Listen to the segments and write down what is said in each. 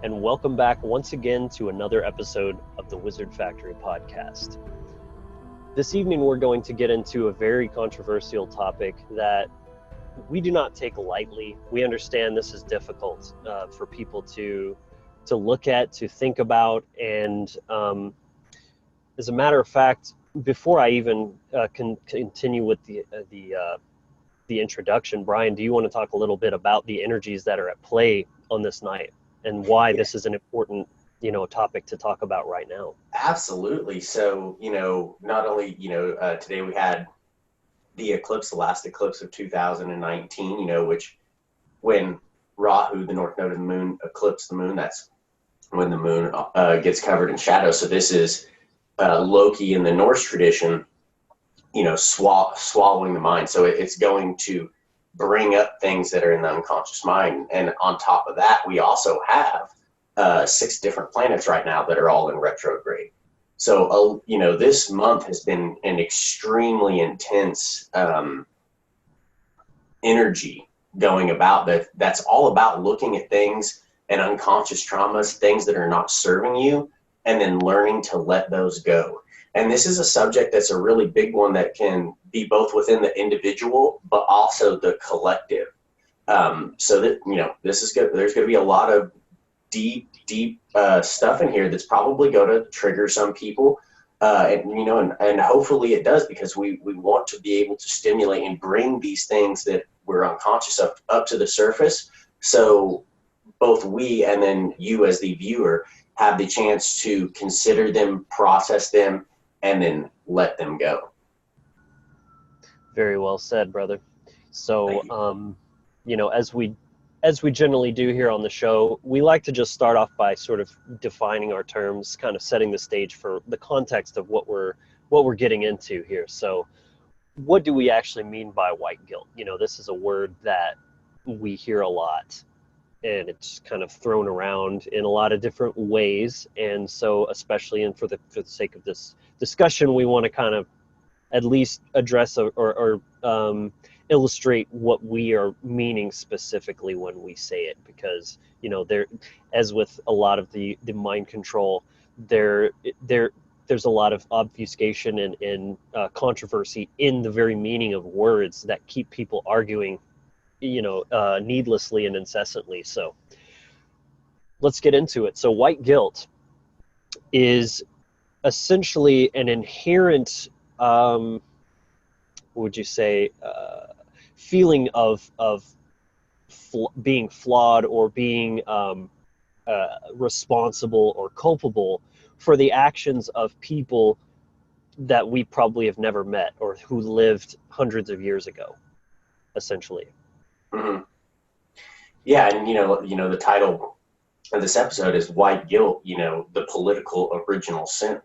and welcome back once again to another episode of the Wizard Factory podcast. This evening, we're going to get into a very controversial topic that we do not take lightly. We understand this is difficult for people to look at, to think about, and as a matter of fact, before I even can continue with the introduction, Brian, do you want to talk a little bit about the energies that are at play on this night and why this is an important, topic to talk about right now? Absolutely. So, not only, today we had the eclipse, the last eclipse of 2019, which when Rahu, the north node of the moon, eclipsed the moon, that's when the moon gets covered in shadow. So this is Loki in the Norse tradition, swallowing the mind. So it's going to bring up things that are in the unconscious mind. And on top of that, we also have 6 different planets right now that are all in retrograde. So, this month has been an extremely intense energy going about that's all about looking at things and unconscious traumas, things that are not serving you, and then learning to let those go. And this is a subject that's a really big one that can be both within the individual, but also the collective. So that, this is good. There's going to be a lot of deep stuff in here that's probably going to trigger some people. And hopefully it does, because we want to be able to stimulate and bring these things that we're unconscious of up to the surface. So both we and then you as the viewer have the chance to consider them, process them, and then let them go. Very well said, brother. So, as we generally do here on the show, we like to just start off by sort of defining our terms, kind of setting the stage for the context of what we're getting into here. So, what do we actually mean by white guilt? This is a word that we hear a lot, and it's kind of thrown around in a lot of different ways. And so, especially for the sake of this discussion, we want to kind of at least address or illustrate what we are meaning specifically when we say it, because there, as with a lot of the mind control, there's a lot of obfuscation and controversy in the very meaning of words that keep people arguing needlessly and incessantly. So let's get into it. So white guilt is essentially an inherent would you say feeling of being flawed or being responsible or culpable for the actions of people that we probably have never met or who lived hundreds of years ago, essentially. Mm-hmm. Yeah, and the title of this episode is White Guilt, the political original sin.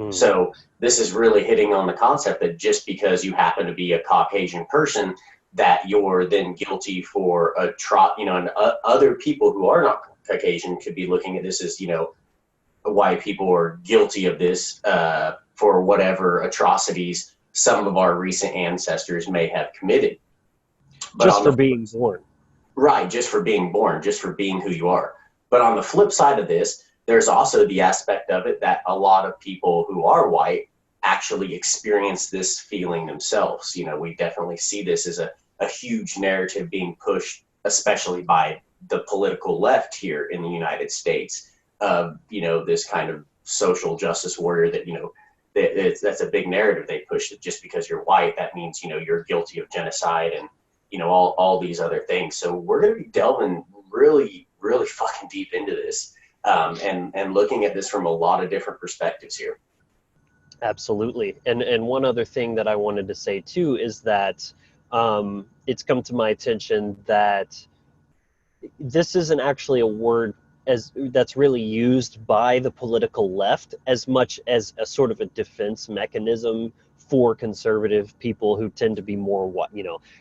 So this is really hitting on the concept that just because you happen to be a Caucasian person, that you're then guilty for and other people who are not Caucasian could be looking at this as, white people are guilty of this for whatever atrocities some of our recent ancestors may have committed. But just for being born. Right, just for being born, just for being who you are. But on the flip side of this, there's also the aspect of it that a lot of people who are white actually experience this feeling themselves. We definitely see this as a huge narrative being pushed, especially by the political left here in the United States, of, this kind of social justice warrior that, that's a big narrative they push, that just because you're white, that means, you're guilty of genocide and, all these other things. So we're going to be delving really, really fucking deep into this. And looking at this from a lot of different perspectives here. Absolutely. And one other thing that I wanted to say too is that it's come to my attention that this isn't actually a word that's really used by the political left as much as a sort of a defense mechanism for conservative people who tend to be more white.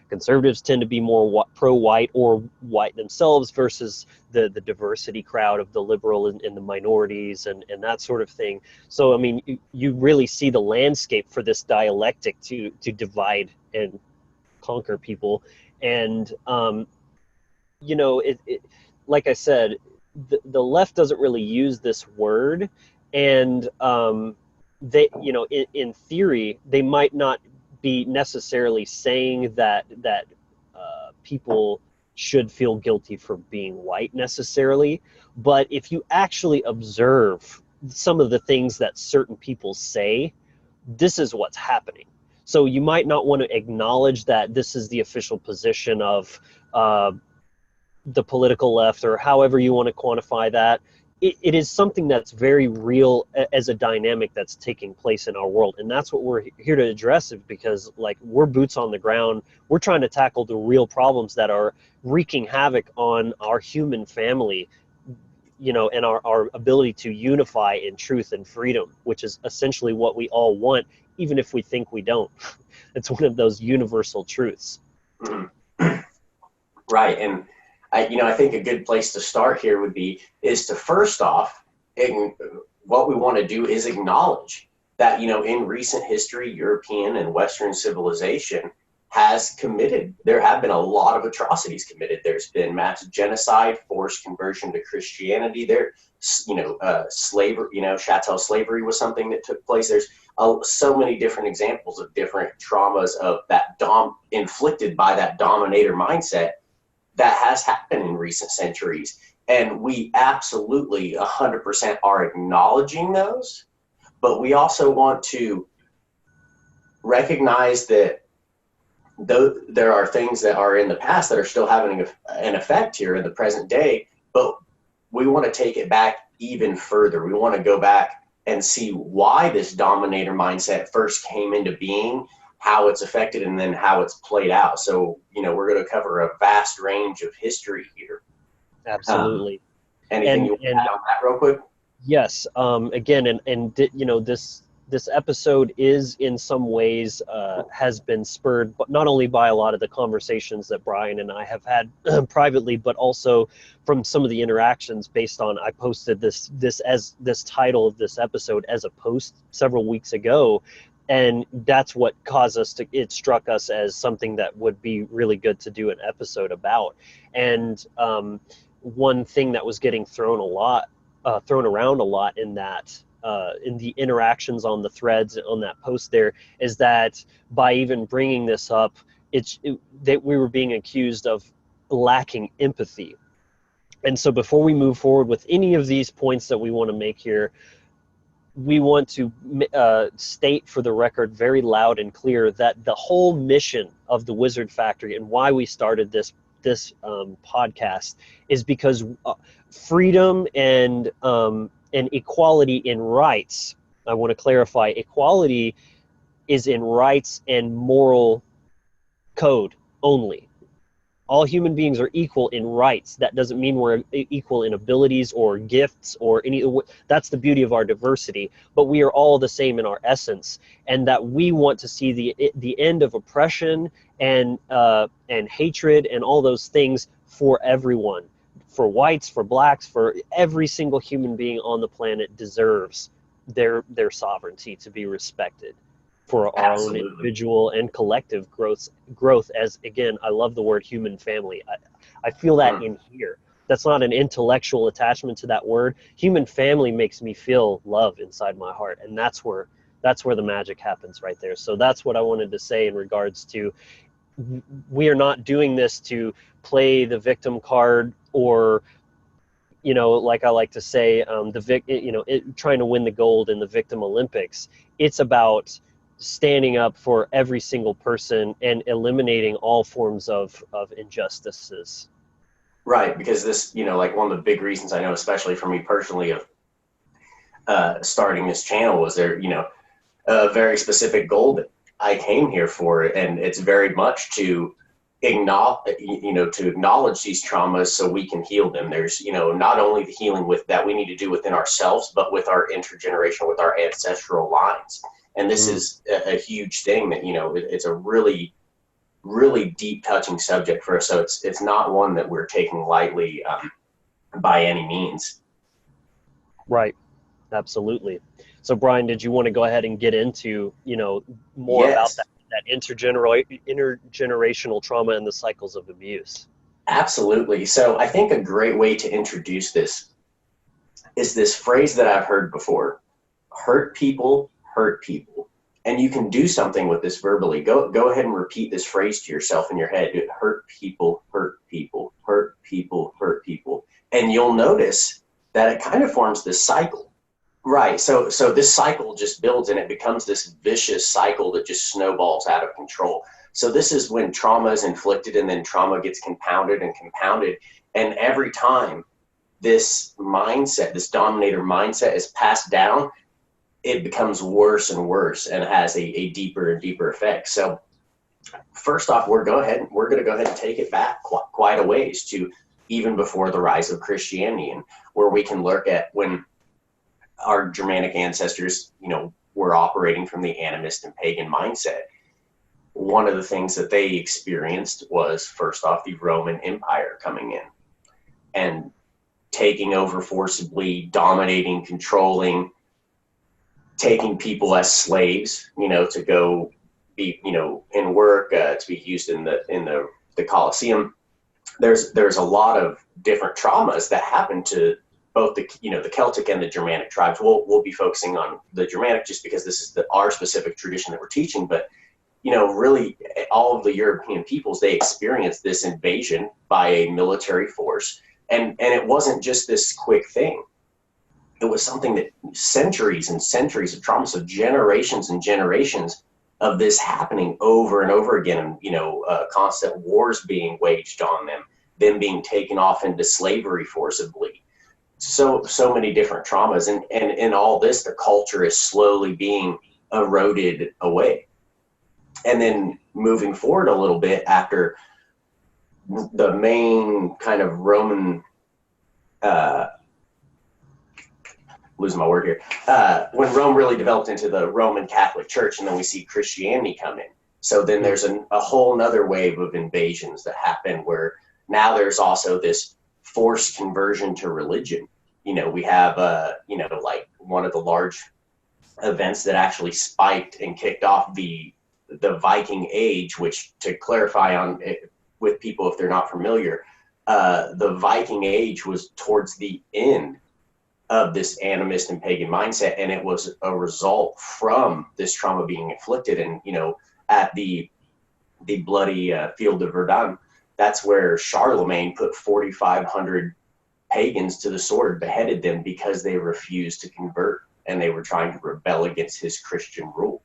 Conservatives tend to be more pro-white or white themselves versus the diversity crowd of the liberal and the minorities and that sort of thing. So, I mean, you really see the landscape for this dialectic to divide and conquer people. And, like I said, the left doesn't really use this word, and they, you know, in theory, they might not be necessarily saying that people should feel guilty for being white necessarily, but if you actually observe some of the things that certain people say, this is what's happening. So you might not want to acknowledge that this is the official position of the political left, or however you want to quantify that. It is something that's very real as a dynamic that's taking place in our world, and that's what we're here to address. It because, like, we're boots on the ground. We're trying to tackle the real problems that are wreaking havoc on our human family, you know, and our ability to unify in truth and freedom, which is essentially what we all want, even if we think we don't. It's one of those universal truths. Right. And I think a good place to start here is to first off, what we want to do is acknowledge that, in recent history, European and Western civilization there have been a lot of atrocities committed. There's been mass genocide, forced conversion to Christianity. Slavery, chattel slavery was something that took place. There's so many different examples of different traumas of that inflicted by that dominator mindset that has happened in recent centuries. And we absolutely 100% are acknowledging those, but we also want to recognize that though there are things that are in the past that are still having an effect here in the present day, but we want to take it back even further. We want to go back and see why this dominator mindset first came into being, how it's affected, and then how it's played out. So, we're going to cover a vast range of history here. Absolutely. Anything you want to add on that real quick? Yes. Again, this episode is in some ways has been spurred, but not only by a lot of the conversations that Brian and I have had privately, but also from some of the interactions based on, I posted this title of this episode as a post several weeks ago. And that's what caused it struck us as something that would be really good to do an episode about. And one thing that was getting thrown around a lot in that, in the interactions on the threads on that post there, is that by even bringing this up, that we were being accused of lacking empathy. And so before we move forward with any of these points that we want to make here, we want to state for the record very loud and clear that the whole mission of the Wizard Factory and why we started this podcast is because freedom and equality in rights. I want to clarify, equality is in rights and moral code only. All human beings are equal in rights. That doesn't mean we're equal in abilities or gifts or any. That's the beauty of our diversity. But we are all the same in our essence, and that we want to see the end of oppression and hatred and all those things for everyone, for whites, for blacks, for every single human being on the planet deserves their sovereignty to be respected for our Absolutely. Own individual and collective growth as, again, I love the word human family. I feel that in here. That's not an intellectual attachment to that word. Human family makes me feel love inside my heart, and that's where the magic happens right there. So that's what I wanted to say in regards to, we are not doing this to play the victim card or, like I like to say, trying to win the gold in the Victim Olympics. It's about standing up for every single person and eliminating all forms of injustices. Right, because this, like one of the big reasons I know, especially for me personally, of starting this channel was there, a very specific goal that I came here for, and it's very much to acknowledge these traumas so we can heal them. There's, not only the healing that we need to do within ourselves, but with our intergenerational, with our ancestral lines. And this is a huge thing that, it's a really, really deep touching subject for us. So it's not one that we're taking lightly by any means. Right. Absolutely. So Brian, did you want to go ahead and get into, more Yes. about that intergenerational trauma and the cycles of abuse? Absolutely. So I think a great way to introduce this is this phrase that I've heard before: hurt people, hurt people. And you can do something with this verbally. Go ahead and repeat this phrase to yourself in your head. Hurt people, hurt people, hurt people, hurt people. And you'll notice that it kind of forms this cycle. Right. So this cycle just builds, and it becomes this vicious cycle that just snowballs out of control. So this is when trauma is inflicted, and then trauma gets compounded and compounded. And every time this mindset, this dominator mindset, is passed down, it becomes worse and worse and has a deeper and deeper effect. So first off, we're going to go ahead and take it back quite a ways to even before the rise of Christianity, and where we can look at when our Germanic ancestors, were operating from the animist and pagan mindset. One of the things that they experienced was, first off, the Roman Empire coming in and taking over forcibly, dominating, controlling, taking people as slaves, to go be, in work, to be used in the Colosseum. There's a lot of different traumas that happen to both the Celtic and the Germanic tribes. We'll be focusing on the Germanic just because this is our specific tradition that we're teaching. But really, all of the European peoples, they experienced this invasion by a military force, and it wasn't just this quick thing. It was something that centuries and centuries of trauma, so generations and generations of this happening over and over again, constant wars being waged on them being taken off into slavery forcibly. So many different traumas. And in all this, the culture is slowly being eroded away. And then moving forward a little bit after the main kind of Roman, losing my word here, when Rome really developed into the Roman Catholic Church, and then we see Christianity come in. So then there's a whole nother wave of invasions that happen, where now there's also this forced conversion to religion. We have, like one of the large events that actually spiked and kicked off the Viking Age, which, to clarify on it with people if they're not familiar, the Viking Age was towards the end of this animist and pagan mindset, and it was a result from this trauma being inflicted. And at the bloody field of Verdun, that's where Charlemagne put 4,500 pagans to the sword, beheaded them because they refused to convert and they were trying to rebel against his Christian rule.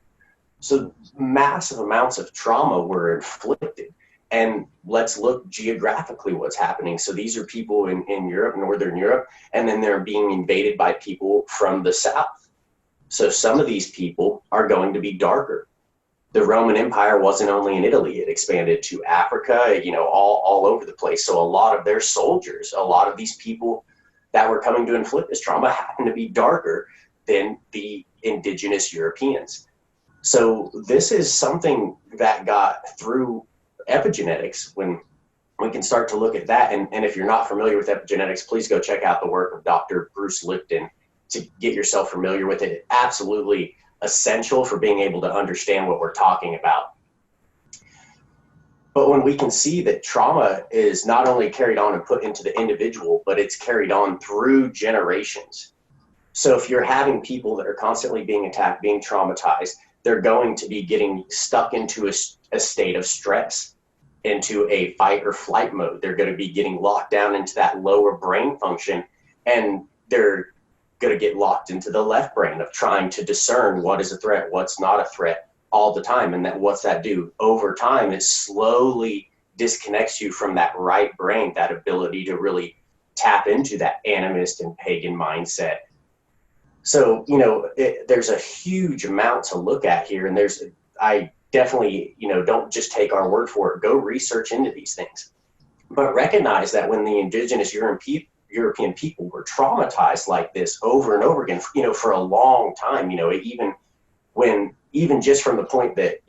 So massive amounts of trauma were inflicted. And let's look geographically what's happening. So these are people in Europe, Northern Europe, and then they're being invaded by people from the south. So some of these people are going to be darker. The Roman Empire wasn't only in Italy, it expanded to Africa, all over the place. So a lot of their soldiers, a lot of these people that were coming to inflict this trauma happened to be darker than the indigenous Europeans. So this is something that got through epigenetics, when we can start to look at that. And if you're not familiar with epigenetics, please go check out the work of Dr. Bruce Lipton to get yourself familiar with it. It's absolutely essential for being able to understand what we're talking about. But when we can see that trauma is not only carried on and put into the individual, but it's carried on through generations. So if you're having people that are constantly being attacked, being traumatized, they're going to be getting stuck into a state of stress, into a fight or flight mode. They're going to be getting locked down into that lower brain function, and they're going to get locked into the left brain of trying to discern what is a threat, what's not a threat all the time. And what's that do? Over time, it slowly disconnects you from that right brain, that ability to really tap into that animist and pagan mindset. So, there's a huge amount to look at here. And I definitely, don't just take our word for it. Go research into these things. But recognize that when the indigenous European people were traumatized like this over and over again, for a long time, even just from the point that,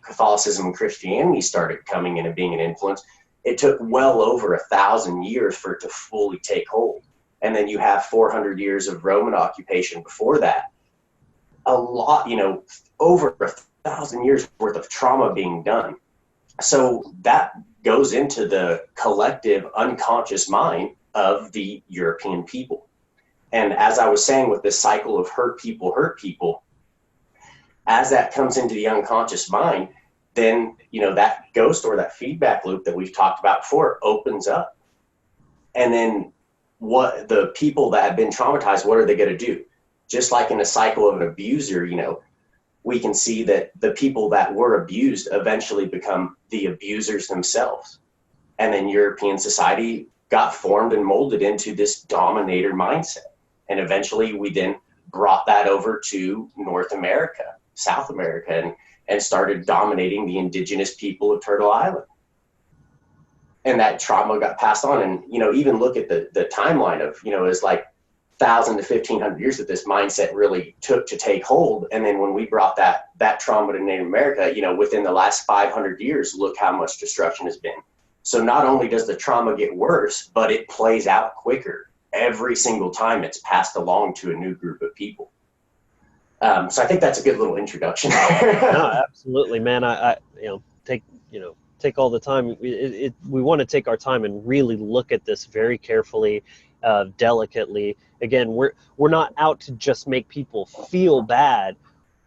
Catholicism and Christianity started coming in and being an influence, it took well over 1,000 years for it to fully take hold. And then you have 400 years of Roman occupation before that. A lot, over 1,000 years worth of trauma being done. So that goes into the collective unconscious mind of the European people. And as I was saying, with this cycle of hurt people, as that comes into the unconscious mind, then, that ghost or that feedback loop that we've talked about before opens up. And then what the people that have been traumatized, what are they going to do? Just like in a cycle of an abuser, we can see that the people that were abused eventually become the abusers themselves. And then European society got formed and molded into this dominator mindset. And eventually we then brought that over to North America, South America, and started dominating the indigenous people of Turtle Island. And that trauma got passed on. And, even look at the timeline of, it's like 1,000 to 1,500 years that this mindset really took to take hold. And then when we brought that trauma to Native America, within the last 500 years, look how much destruction has been. So not only does the trauma get worse, but it plays out quicker every single time it's passed along to a new group of people. So I think that's a good little introduction. No, absolutely, man. I take all the time. We want to take our time and really look at this very carefully, delicately. Again, we're not out to just make people feel bad,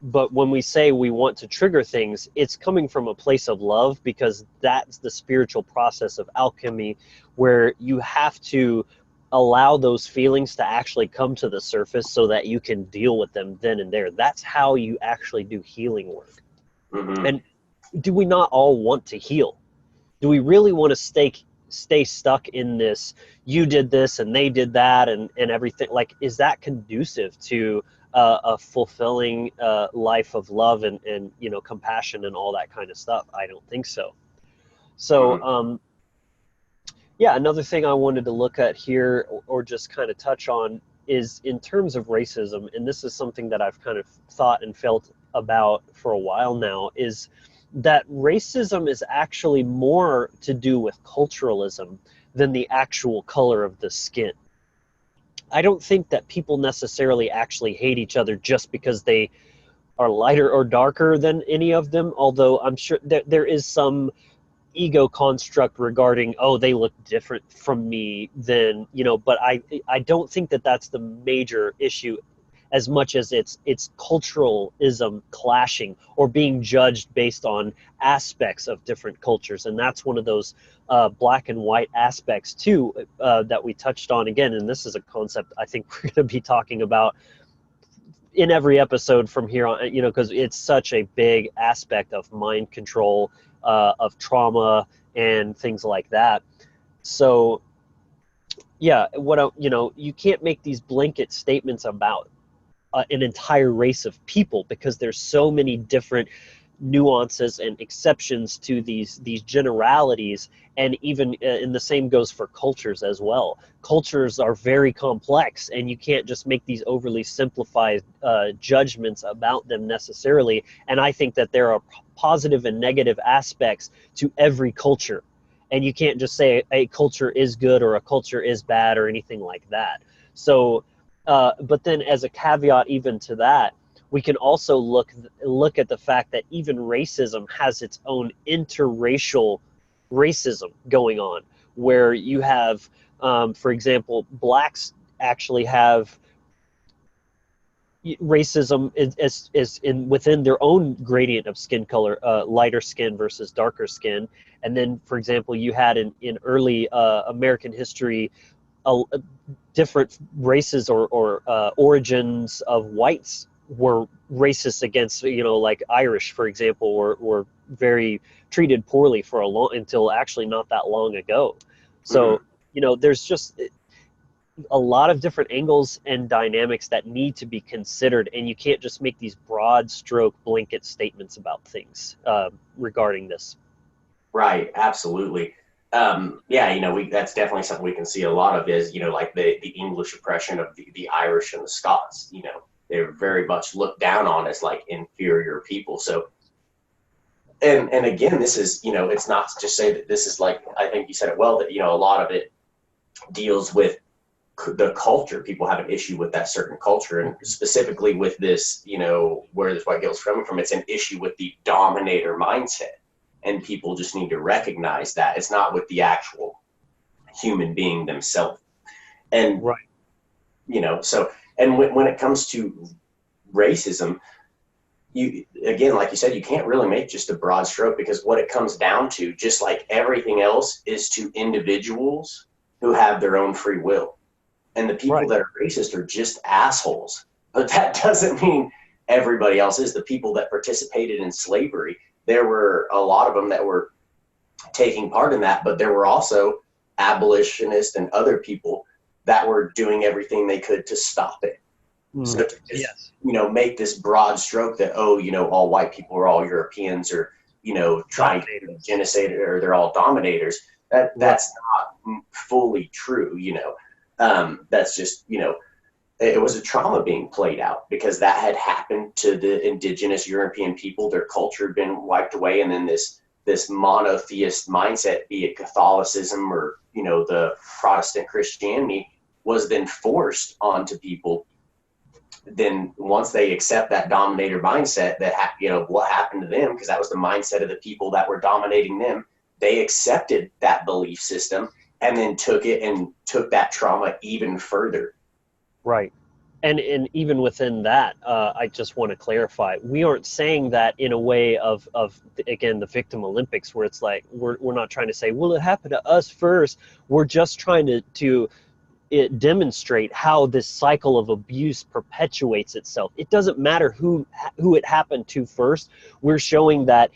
but when we say we want to trigger things, it's coming from a place of love, because that's the spiritual process of alchemy, where you have to allow those feelings to actually come to the surface so that you can deal with them then and there. That's how you actually do healing work. Mm-hmm. And do we not all want to heal? Do we really want to stay stuck in this, you did this and they did that and everything? Like, is that conducive to a fulfilling life of love and compassion and all that kind of stuff? I don't think so. So, mm-hmm. Yeah, another thing I wanted to look at here, or just kind of touch on, is in terms of racism, and this is something that I've kind of thought and felt about for a while now, is that racism is actually more to do with culturalism than the actual color of the skin. I don't think that people necessarily actually hate each other just because they are lighter or darker than any of them, although I'm sure that there is some ego construct regarding, they look different from me than, but I don't think that that's the major issue, as much as it's culturalism clashing or being judged based on aspects of different cultures. And that's one of those black and white aspects too, that we touched on again. And this is a concept I think we're going to be talking about in every episode from here on, because it's such a big aspect of mind control, of trauma and things like that. So yeah, you can't make these blanket statements about an entire race of people, because there's so many different nuances and exceptions to these generalities. And even and the same goes for cultures as well. Cultures are very complex, and you can't just make these overly simplified judgments about them necessarily. And I think that there are positive and negative aspects to every culture, and you can't just say a culture is good or a culture is bad or anything like that. So but then as a caveat even to that, we can also look at the fact that even racism has its own interracial racism going on, where you have, for example, blacks actually have racism is in within their own gradient of skin color, lighter skin versus darker skin. And then, for example, you had in early American history, different races or origins of whites were racist against, like Irish, for example, were very treated poorly for until actually not that long ago. So, mm-hmm. There's just a lot of different angles and dynamics that need to be considered, and you can't just make these broad stroke blanket statements about things regarding this. Right, absolutely. That's definitely something we can see a lot of is, like the English oppression of the Irish and the Scots. They're very much looked down on as like inferior people. So, and again, this is, it's not to just say that this is like, I think you said it well, that, a lot of it deals with the culture. People have an issue with that certain culture, and specifically with this, where this white guilt's coming from, it's an issue with the dominator mindset. And people just need to recognize that it's not with the actual human being themselves. And right. So, and when it comes to racism, you, again, like you said, you can't really make just a broad stroke, because what it comes down to, just like everything else, is to individuals who have their own free will. And the people Right. that are racist are just assholes. But that doesn't mean everybody else is. The people that participated in slavery, there were a lot of them that were taking part in that, but there were also abolitionists and other people that were doing everything they could to stop it. So to just, Yes. make this broad stroke that, all white people are all Europeans, or, trying to Dominators. genocide, or they're all dominators, that's not fully true. That's just, it was a trauma being played out, because that had happened to the indigenous European people. Their culture had been wiped away. And then this monotheist mindset, be it Catholicism or, the Protestant Christianity, was then forced onto people. Then once they accept that dominator mindset, that what happened to them, because that was the mindset of the people that were dominating them, they accepted that belief system and then took that trauma even further. Right. And even within that, I just want to clarify, we aren't saying that in a way of again, the victim Olympics, where it's like, we're not trying to say, well, it happened to us first. We're just trying to demonstrate how this cycle of abuse perpetuates itself. It doesn't matter who it happened to first. We're showing that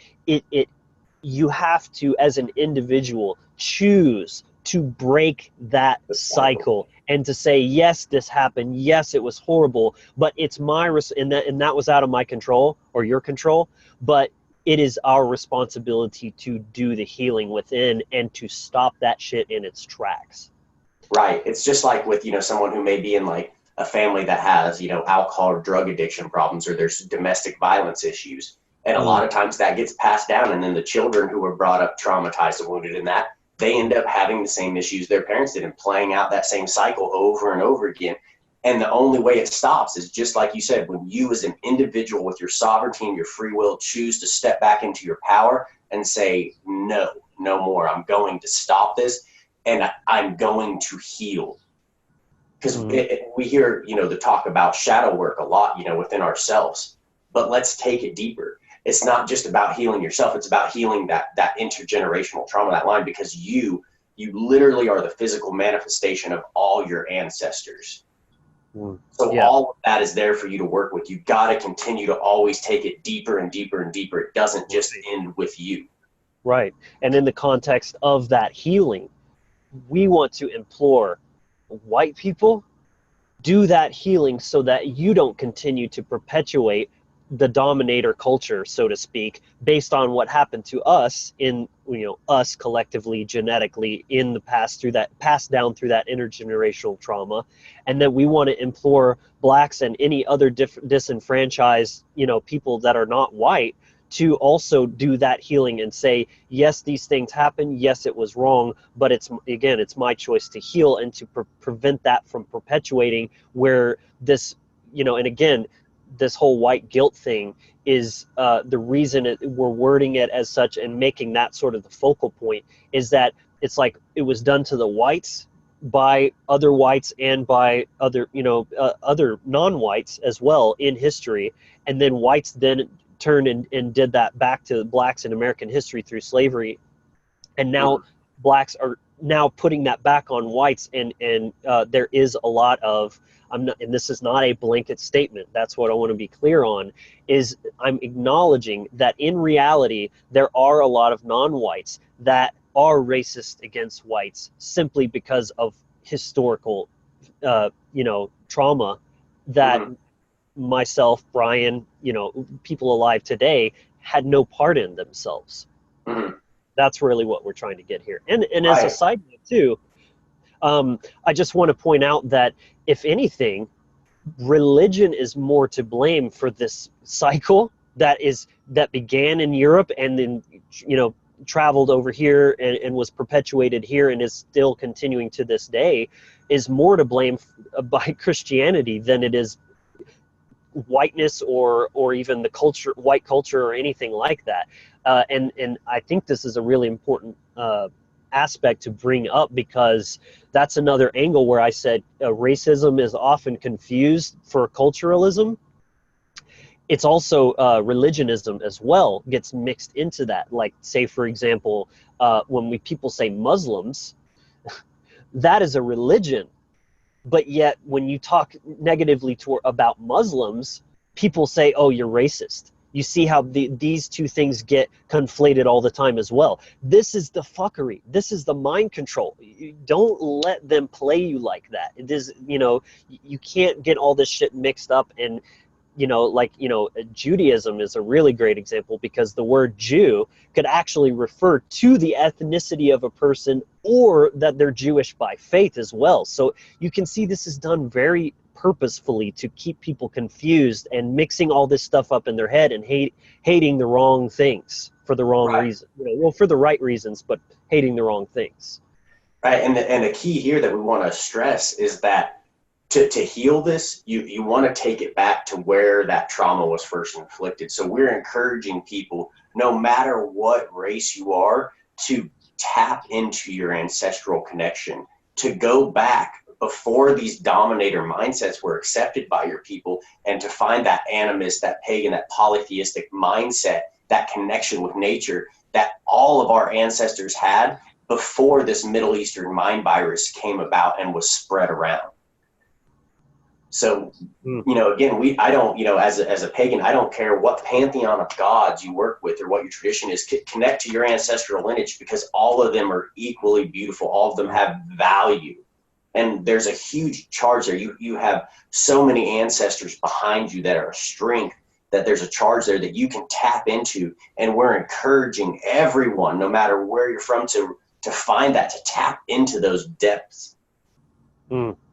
you have to, as an individual, choose to break that cycle and to say, yes, this happened, yes, it was horrible, but it's my and that was out of my control or your control, but it is our responsibility to do the healing within and to stop that shit in its tracks. Right. It's just like with, someone who may be in like a family that has, alcohol or drug addiction problems, or there's domestic violence issues. And a lot of times that gets passed down. And then the children who were brought up traumatized and wounded in that, they end up having the same issues their parents did, and playing out that same cycle over and over again. And the only way it stops is, just like you said, when you as an individual with your sovereignty and your free will choose to step back into your power and say, no, no more. I'm going to stop this, and I'm going to heal. Because we hear, the talk about shadow work a lot, within ourselves. But let's take it deeper. It's not just about healing yourself. It's about healing that intergenerational trauma, that line, because you literally are the physical manifestation of all your ancestors. So all of that is there for you to work with. You got to continue to always take it deeper and deeper and deeper. It doesn't just end with you. Right. And in the context of that healing, we want to implore white people, do that healing so that you don't continue to perpetuate the dominator culture, so to speak, based on what happened to us in, us collectively, genetically, in the past, passed down through that intergenerational trauma. And then we want to implore blacks and any other disenfranchised, people that are not white, to also do that healing and say, yes, these things happen. Yes, it was wrong, but it's my choice to heal and to prevent that from perpetuating, where this, and again, this whole white guilt thing is the reason we're wording it as such and making that sort of the focal point, is that it's like it was done to the whites by other whites and by other, other non-whites as well in history. And then whites then turned and did that back to blacks in American history through slavery. And now blacks are now putting that back on whites. And there is a lot of, and this is not a blanket statement, that's what I want to be clear on, is I'm acknowledging that in reality, there are a lot of non-whites that are racist against whites simply because of historical, trauma that myself, Brian, people alive today had no part in themselves. That's really what we're trying to get here. And as a side note too, I just want to point out that if anything, religion is more to blame for this cycle that began in Europe and then, traveled over here and was perpetuated here and is still continuing to this day, is more to blame by Christianity than it is whiteness or even the culture, white culture, or anything like that. And I think this is a really important aspect to bring up, because that's another angle where I said racism is often confused for culturalism. It's also religionism as well gets mixed into that. Like, say, for example, when people say Muslims, that is a religion. But yet when you talk negatively about Muslims, people say, oh, you're racist. You see how these two things get conflated all the time as well. This is the fuckery. This is the mind control. You don't let them play you like that. It is, you can't get all this shit mixed up. And Judaism is a really great example, because the word Jew could actually refer to the ethnicity of a person, or that they're Jewish by faith as well. So you can see this is done very purposefully to keep people confused and mixing all this stuff up in their head and hating the wrong things for the wrong reason. For the right reasons, but hating the wrong things. Right, and the key here that we want to stress is that to heal this, you want to take it back to where that trauma was first inflicted. So we're encouraging people, no matter what race you are, to tap into your ancestral connection, to go back before these dominator mindsets were accepted by your people, and to find that animist, that pagan, that polytheistic mindset, that connection with nature that all of our ancestors had before this Middle Eastern mind virus came about and was spread around. So, again, I don't, as a pagan, I don't care what pantheon of gods you work with or what your tradition is. Connect to your ancestral lineage, because all of them are equally beautiful. All of them have value. And there's a huge charge there. You have so many ancestors behind you that are a strength, that there's a charge there that you can tap into. And we're encouraging everyone, no matter where you're from, to find that, to tap into those depths.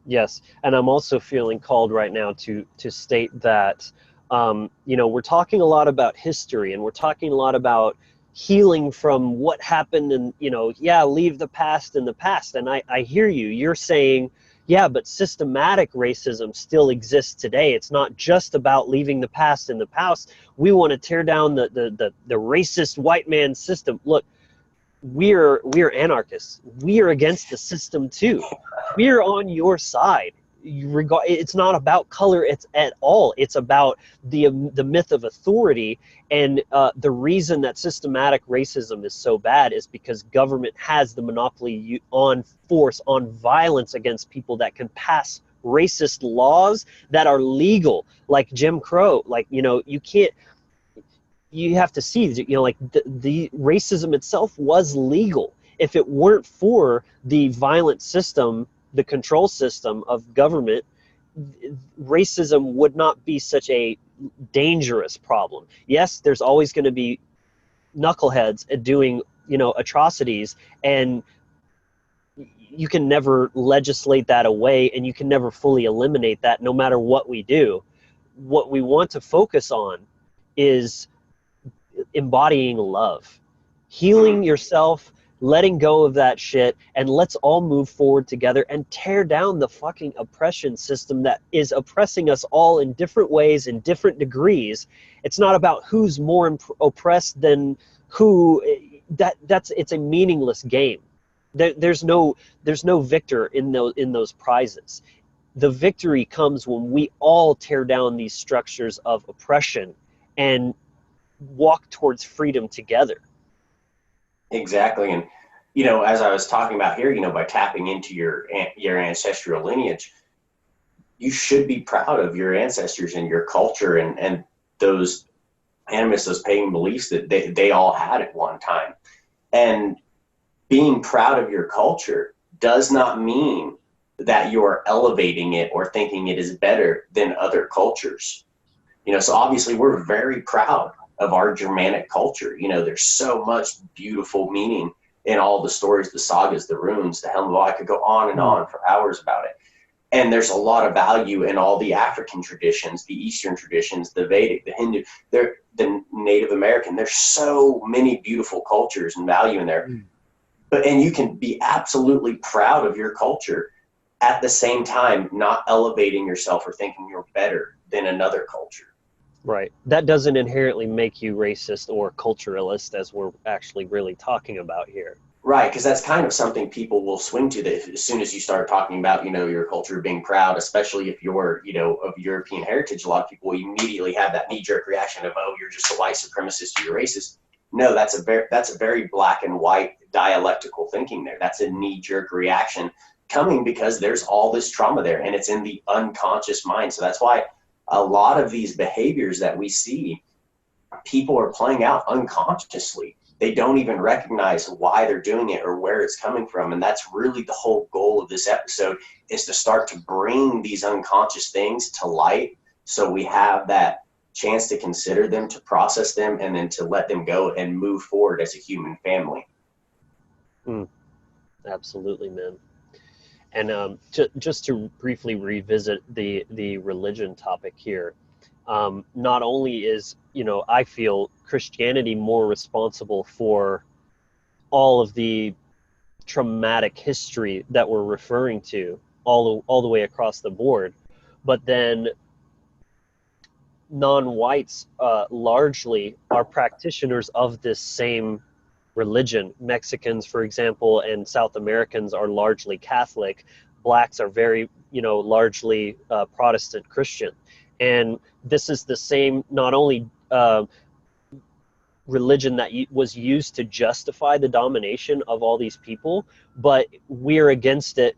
Yes, and I'm also feeling called right now to state that, we're talking a lot about history, and we're talking a lot about healing from what happened, and, leave the past in the past. And I hear you. You're saying, yeah, but systematic racism still exists today. It's not just about leaving the past in the past. We want to tear down the racist white man system. Look, we're anarchists. We are against the system too. We're on your side. It's not about color at all. It's about the myth of authority. And the reason that systematic racism is so bad is because government has the monopoly on force, on violence against people that can pass racist laws that are legal, like Jim Crow. Like, you can't. You have to see, the racism itself was legal. If it weren't for the violent system, the control system of government, racism would not be such a dangerous problem. Yes, there's always going to be knuckleheads doing, atrocities, and you can never legislate that away, and you can never fully eliminate that, no matter what we do. What we want to focus on is embodying love, healing yourself, letting go of that shit, and let's all move forward together and tear down the fucking oppression system that is oppressing us all in different ways, in different degrees. It's not about who's more oppressed than who. It's a meaningless game. There's no victor in those prizes. The victory comes when we all tear down these structures of oppression and walk towards freedom together. Exactly. And, as I was talking about here, by tapping into your ancestral lineage, you should be proud of your ancestors and your culture and those animus, those pagan beliefs that they all had at one time. And being proud of your culture does not mean that you're elevating it or thinking it is better than other cultures. So obviously we're very proud of our Germanic culture. There's so much beautiful meaning in all the stories, the sagas, the runes, the Helm. I could go on and on for hours about it. And there's a lot of value in all the African traditions, the Eastern traditions, the Vedic, the Hindu, the Native American. There's so many beautiful cultures and value in there. And you can be absolutely proud of your culture, at the same time not elevating yourself or thinking you're better than another culture. Right. That doesn't inherently make you racist or culturalist, as we're actually really talking about here. Right, because that's kind of something people will swing to that as soon as you start talking about, your culture being proud, especially if you're, of European heritage. A lot of people immediately have that knee-jerk reaction of, oh, you're just a white supremacist, or you're racist. No, that's a very black and white dialectical thinking there. That's a knee-jerk reaction coming because there's all this trauma there, and it's in the unconscious mind. So that's why a lot of these behaviors that we see, people are playing out unconsciously. They don't even recognize why they're doing it or where it's coming from. And that's really the whole goal of this episode, is to start to bring these unconscious things to light, so we have that chance to consider them, to process them, and then to let them go and move forward as a human family. Absolutely, man. And just to briefly revisit the religion topic here, not only is, I feel Christianity more responsible for all of the traumatic history that we're referring to all the way across the board, but then non-whites largely are practitioners of this same religion. Mexicans, for example, and South Americans are largely Catholic. Blacks are very, largely Protestant Christian. And this is the same, not only religion that was used to justify the domination of all these people, but we're against it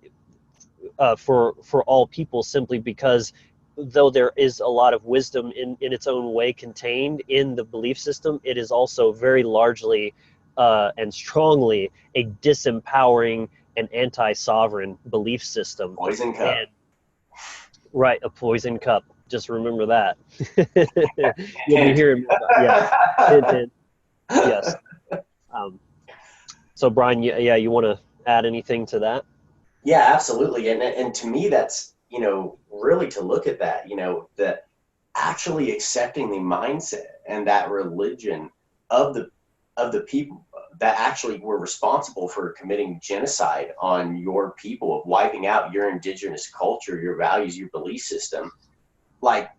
for all people, simply because though there is a lot of wisdom in its own way contained in the belief system, it is also very largely and strongly a disempowering and anti-sovereign belief system. Poison cup. And, right, a poison cup. Just remember that. You'll be hearing more about, yeah. Hint, hint. Yes. So Brian, you want to add anything to that? Yeah, absolutely. And to me, that's, really to look at that, that actually accepting the mindset and that religion of the people that actually were responsible for committing genocide on your people, of wiping out your indigenous culture, your values, your belief system. Like,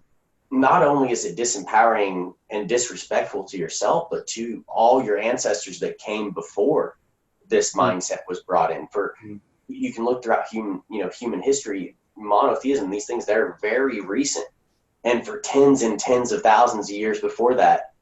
not only is it disempowering and disrespectful to yourself, but to all your ancestors that came before this mindset was brought in. For you can look throughout human history, monotheism, these things that are very recent, and for tens and tens of thousands of years before that,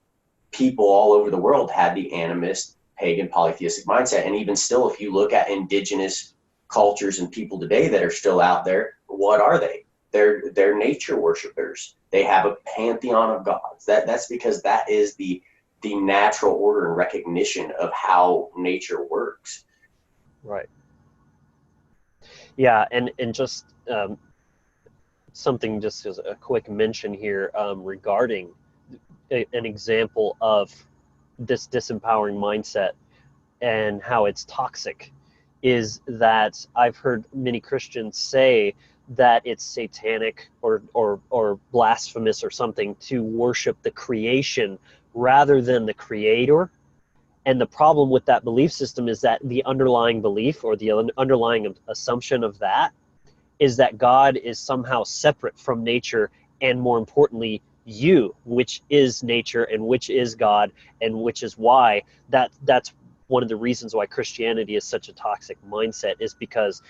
people all over the world had the animist, pagan, polytheistic mindset. And even still, if you look at indigenous cultures and people today that are still out there, what are they? They're nature worshipers. They have a pantheon of gods. That's because that is the natural order and recognition of how nature works. Right. Yeah, and just something, just as a quick mention here, regarding an example of this disempowering mindset and how it's toxic, is that I've heard many Christians say that it's satanic or blasphemous or something to worship the creation rather than the creator. And the problem with that belief system is that the underlying belief, or the underlying assumption of that, is that God is somehow separate from nature, and more importantly, you, which is nature and which is God, and which is why that's one of the reasons why Christianity is such a toxic mindset, is because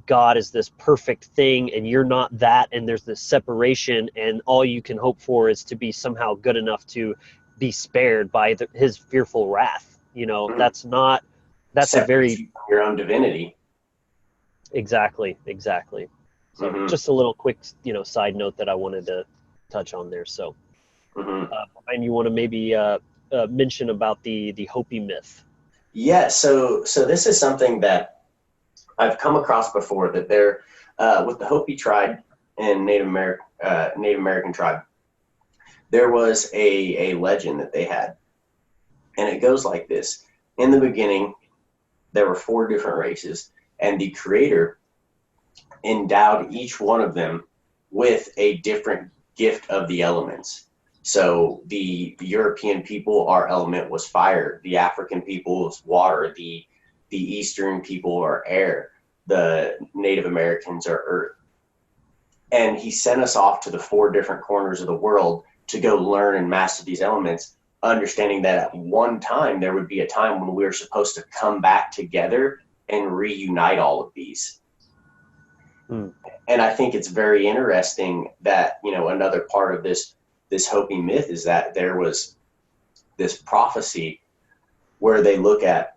God is this perfect thing and you're not that, and there's this separation, and all you can hope for is to be somehow good enough to be spared by his fearful wrath. That's a very, from your own divinity. Exactly. So just a little quick, side note that I wanted to touch on there. So, and you want to maybe mention about the Hopi myth? Yeah. So this is something that I've come across before, that there, with the Hopi tribe and Native American tribe, there was a legend that they had, and it goes like this: in the beginning, there were 4 different races, and the Creator endowed each one of them with a different gift of the elements. So the European people, our element was fire. The African people was water. The Eastern people are air. The Native Americans are earth. And he sent us off to the 4 different corners of the world to go learn and master these elements, understanding that at one time there would be a time when we were supposed to come back together and reunite all of these. And I think it's very interesting that, you know, another part of this Hopi myth is that there was this prophecy where they look at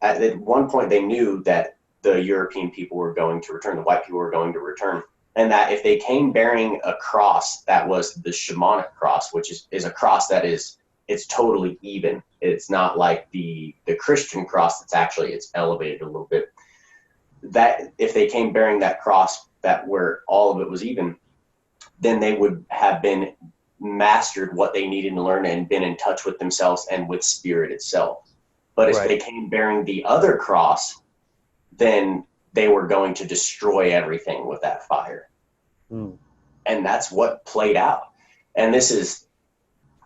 at one point they knew that the European people were going to return, the white people were going to return, and that if they came bearing a cross that was the shamanic cross, which is a cross that it's totally even. It's not like the Christian cross it's elevated a little bit. That if they came bearing that cross that where all of it was even, then they would have been mastered what they needed to learn and been in touch with themselves and with spirit itself. But if they came bearing the other cross, then they were going to destroy everything with that fire. And that's what played out. And this is,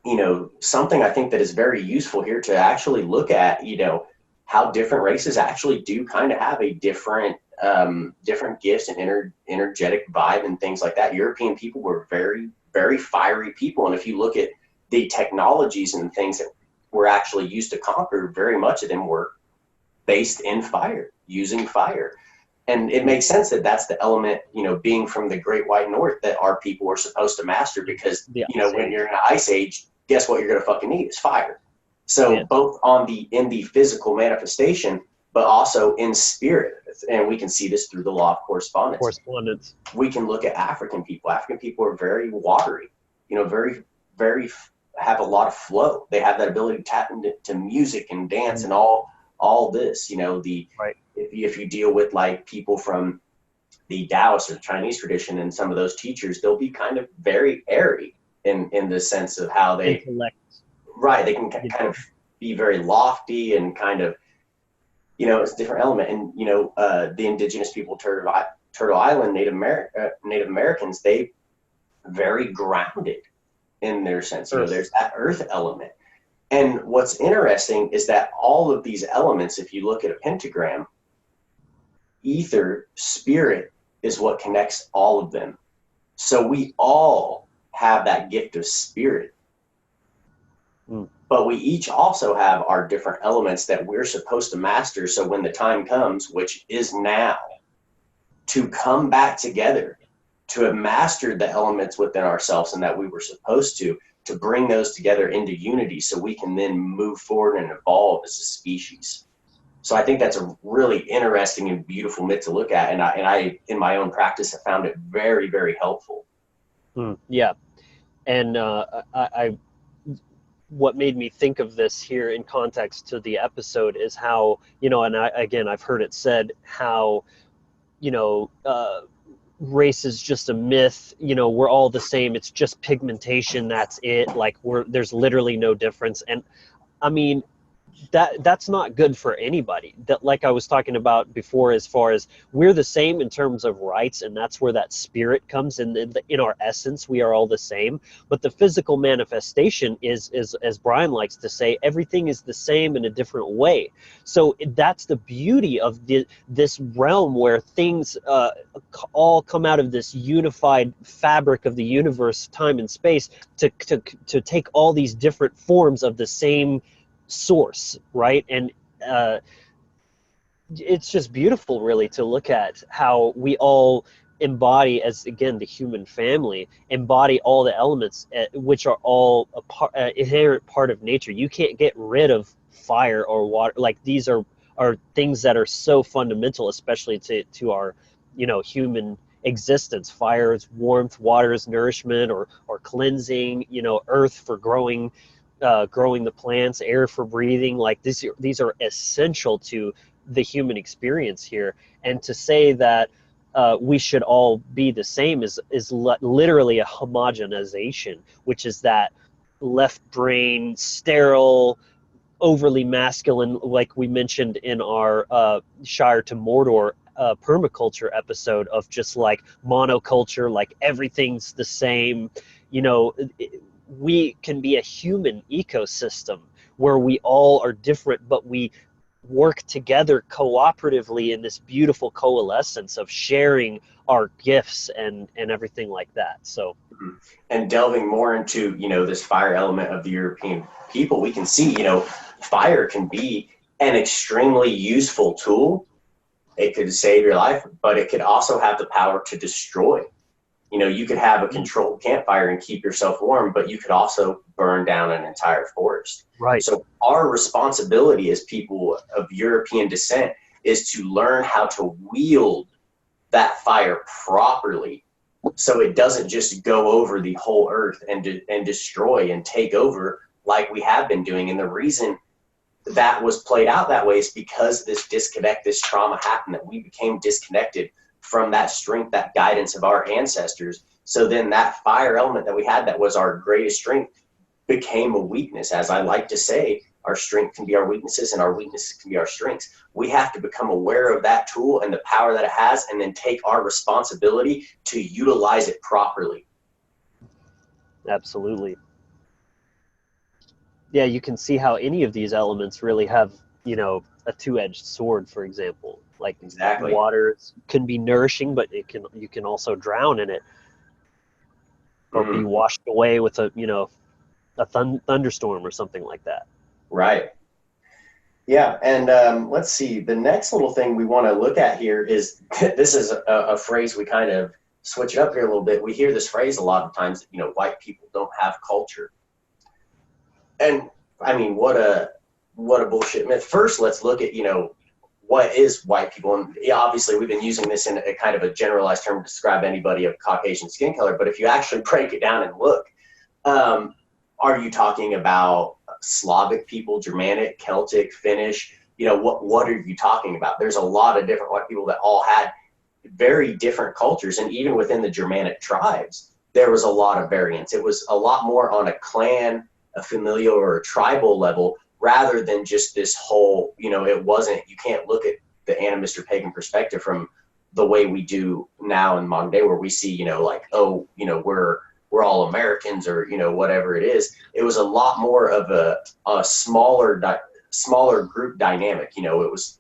you know, something I think that is very useful here to actually look at, you know, how different races actually do kind of have a different gifts and energetic vibe and things like that. European people were very, very fiery people. And if you look at the technologies and things that were actually used to conquer, very much of them were based in fire, using fire. And it makes sense that that's the element, you know, being from the Great White North, that our people were supposed to master, because, you know, when you're in an ice age, guess what you're going to fucking need is fire. So both in the physical manifestation, but also in spirit. And we can see this through the law of correspondence. We can look at African people. African people are very watery, you know, very, very, have a lot of flow. They have that ability to tap into music and dance and all this, you know, if you deal with like people from the Taoist or the Chinese tradition and some of those teachers, they'll be kind of very airy in the sense of how they collect. Right. They can kind of be very lofty and kind of, you know, it's a different element. And, you know, the indigenous people, Turtle Island, Native Americans, they very grounded in their sense. You know, there's that earth element. And what's interesting is that all of these elements, if you look at a pentagram, ether, spirit is what connects all of them. So we all have that gift of spirit. But we each also have our different elements that we're supposed to master. So when the time comes, which is now, to come back together, to have mastered the elements within ourselves and that we were supposed to bring those together into unity so we can then move forward and evolve as a species. So I think that's a really interesting and beautiful myth to look at. And I in my own practice, have found it very, very helpful. Yeah. And what made me think of this here in context to the episode is how, you know, and I've heard it said how, you know, race is just a myth, you know, we're all the same, it's just pigmentation, that's it, like there's literally no difference. And I mean, that's not good for anybody. That, like I was talking about before, as far as we're the same in terms of rights, and that's where that spirit comes in our essence, we are all the same. But the physical manifestation is, as Brian likes to say, everything is the same in a different way. So that's the beauty of this realm where things all come out of this unified fabric of the universe, time and space, to take all these different forms of the same source, right? And it's just beautiful, really, to look at how we all embody, as again the human family, embody all the elements which are all inherent part of nature. You can't get rid of fire or water. Like, these are things that are so fundamental, especially to our, you know, human existence. Fire is warmth, water is nourishment or cleansing, you know, earth for growing the plants, air for breathing. Like, these are essential to the human experience here. And to say that we should all be the same is literally a homogenization, which is that left brain, sterile, overly masculine, like we mentioned in our Shire to Mordor permaculture episode, of just like monoculture, like everything's the same. You know, we can be a human ecosystem where we all are different, but we work together cooperatively in this beautiful coalescence of sharing our gifts and everything like that. So and delving more into, this fire element of the European people, we can see, fire can be an extremely useful tool. It could save your life, but it could also have the power to destroy. You could have a controlled campfire and keep yourself warm, but you could also burn down an entire forest. right. So our responsibility as people of European descent is to learn how to wield that fire properly, so it doesn't just go over the whole earth and destroy and take over like we have been doing. And the reason that was played out that way is because this disconnect, this trauma happened, that we became disconnected from that strength, that guidance of our ancestors. So then that fire element that we had, that was our greatest strength, became a weakness. As I like to say, our strength can be our weaknesses and our weaknesses can be our strengths. We have to become aware of that tool and the power that it has, and then take our responsibility to utilize it properly. Absolutely. Yeah, you can see how any of these elements really have, a two-edged sword, for example. Like Exactly. water can be nourishing, but you can also drown in it or be washed away with a thunderstorm or something like that. Right. Yeah, and let's see. The next little thing we want to look at here is this is a phrase we kind of switch it up here a little bit. We hear this phrase a lot of times that, white people don't have culture. And I mean, what a bullshit myth. First, let's look at, what is white people? And obviously, we've been using this in a kind of a generalized term to describe anybody of Caucasian skin color. But if you actually break it down and look, are you talking about Slavic people, Germanic, Celtic, Finnish? What are you talking about? There's a lot of different white people that all had very different cultures. And even within the Germanic tribes, there was a lot of variance. It was a lot more on a clan, a familial, or a tribal level, rather than just this whole, it wasn't, you can't look at the animist or pagan perspective from the way we do now in modern day, where we see, we're all Americans, or, whatever it is. It was a lot more of a smaller group dynamic. It was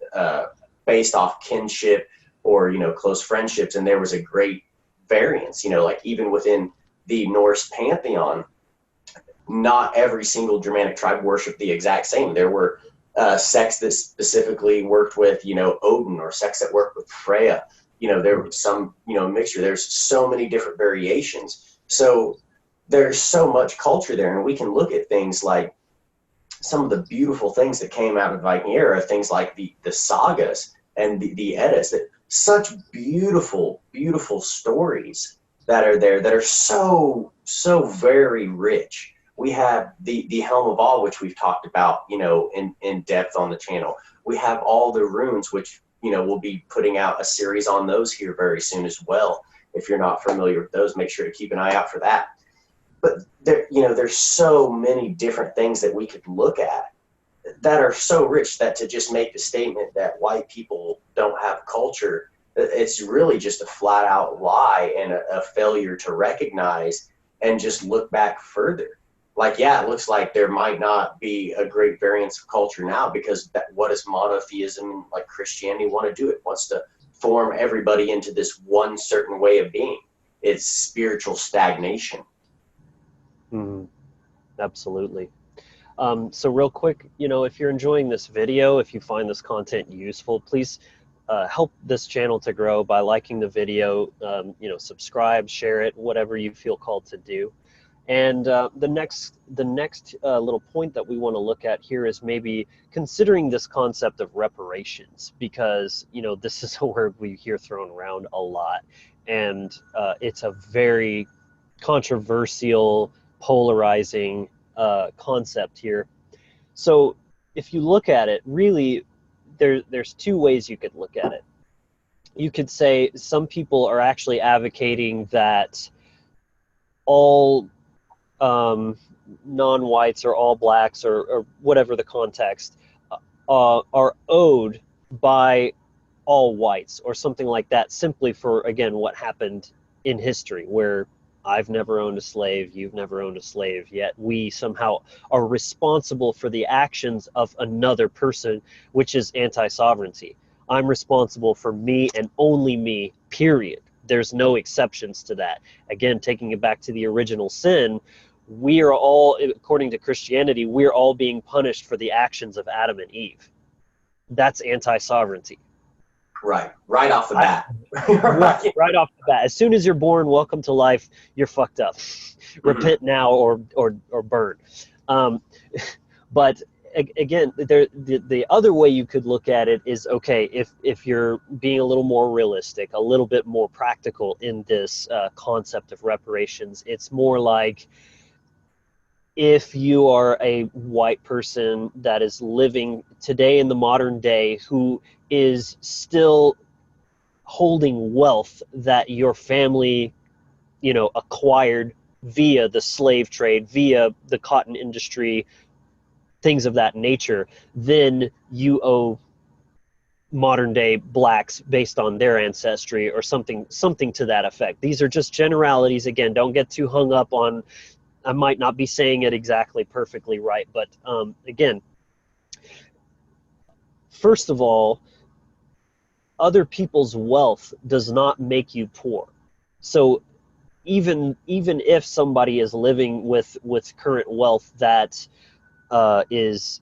based off kinship or, close friendships. And there was a great variance, like even within the Norse pantheon, not every single Germanic tribe worshiped the exact same. There were sects that specifically worked with, Odin, or sects that worked with Freya. There was some, mixture. There's so many different variations. So there's so much culture there. And we can look at things like some of the beautiful things that came out of Viking era, things like the sagas and the Eddas, that such beautiful, beautiful stories that are there, that are so very rich. We have the Helm of All, which we've talked about, in depth on the channel. We have all the runes, which, we'll be putting out a series on those here very soon as well. If you're not familiar with those, make sure to keep an eye out for that. But there's so many different things that we could look at that are so rich, that to just make the statement that white people don't have culture, it's really just a flat out lie and a failure to recognize and just look back further. Like, yeah, it looks like there might not be a great variance of culture now, because what does monotheism, like Christianity, want to do? It wants to form everybody into this one certain way of being. It's spiritual stagnation. Absolutely. So real quick, if you're enjoying this video, if you find this content useful, please help this channel to grow by liking the video, subscribe, share it, whatever you feel called to do. And the next little point that we want to look at here is maybe considering this concept of reparations, because this is a word we hear thrown around a lot, and it's a very controversial, polarizing concept here. So if you look at it, really, there's two ways you could look at it. You could say some people are actually advocating that all non-whites or all blacks or whatever the context are owed by all whites or something like that, simply for, again, what happened in history, where I've never owned a slave, you've never owned a slave, yet we somehow are responsible for the actions of another person, which is anti-sovereignty. I'm responsible for me and only me, period. There's no exceptions to that. Again, taking it back to the original sin, we are all, according to Christianity, we're all being punished for the actions of Adam and Eve. That's anti-sovereignty. Right off the bat. Right off the bat. As soon as you're born, welcome to life, you're fucked up. Repent now or burn. But again, the other way you could look at it is, okay, if you're being a little more realistic, a little bit more practical in this concept of reparations, it's more like, if you are a white person that is living today in the modern day who is still holding wealth that your family, acquired via the slave trade, via the cotton industry, things of that nature, then you owe modern day blacks based on their ancestry or something to that effect. These are just generalities. Again, don't get too hung up on, I might not be saying it exactly perfectly right, but again, first of all, other people's wealth does not make you poor. So even if somebody is living with current wealth that is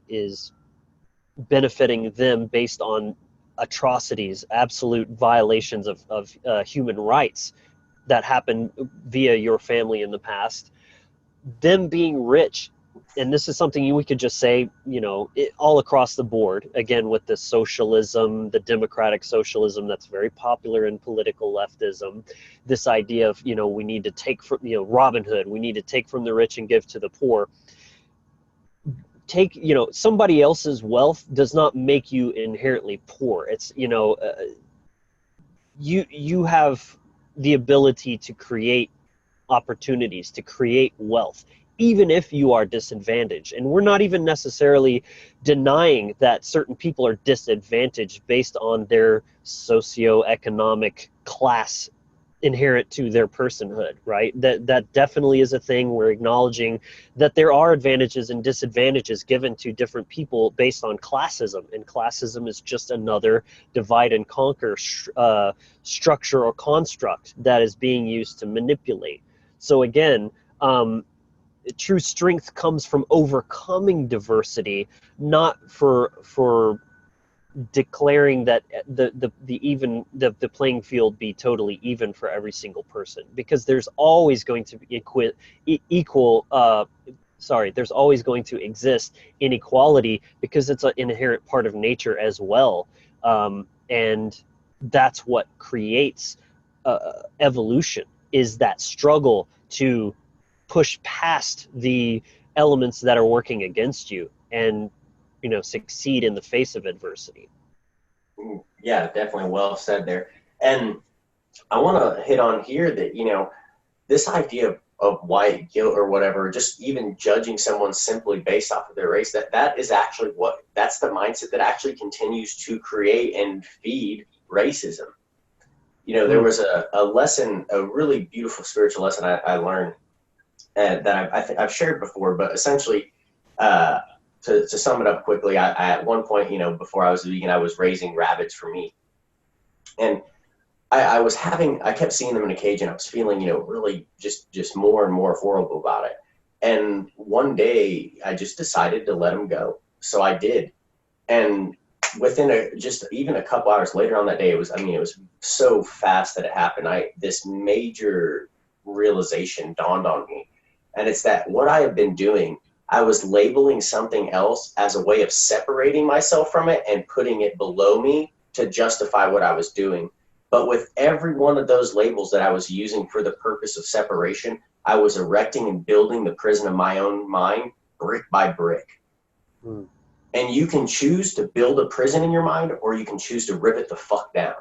benefiting them based on atrocities, absolute violations of human rights that happened via your family in the past, them being rich, and this is something we could just say, all across the board, again, with the socialism, the democratic socialism that's very popular in political leftism, this idea of, we need to take from, Robin Hood, we need to take from the rich and give to the poor. Somebody else's wealth does not make you inherently poor. It's, you have the ability to create opportunities, to create wealth, even if you are disadvantaged. And we're not even necessarily denying that certain people are disadvantaged based on their socioeconomic class inherent to their personhood, right? That definitely is a thing. We're acknowledging that there are advantages and disadvantages given to different people based on classism, and classism is just another divide and conquer structure or construct that is being used to manipulate. So again, true strength comes from overcoming diversity, not for declaring that the playing field be totally even for every single person, because there's always going to be there's always going to exist inequality, because it's an inherent part of nature as well, and that's what creates evolution, is that struggle to push past the elements that are working against you and succeed in the face of adversity. Yeah, definitely well said there. And I want to hit on here that, this idea of white guilt or whatever, just even judging someone simply based off of their race, that is actually that's the mindset that actually continues to create and feed racism. There was a lesson, a really beautiful spiritual lesson I learned that I think I've shared before, but essentially, to sum it up quickly, I at one point, before I was vegan, I was raising rabbits for meat, and I kept seeing them in a cage, and I was feeling, really just more and more horrible about it. And one day I just decided to let them go. So I did. And within even a couple hours later on that day, it was so fast that it happened. This major realization dawned on me. And it's that what I have been doing, I was labeling something else as a way of separating myself from it and putting it below me to justify what I was doing. But with every one of those labels that I was using for the purpose of separation, I was erecting and building the prison of my own mind brick by brick. Mm. And you can choose to build a prison in your mind, or you can choose to rip it the fuck down.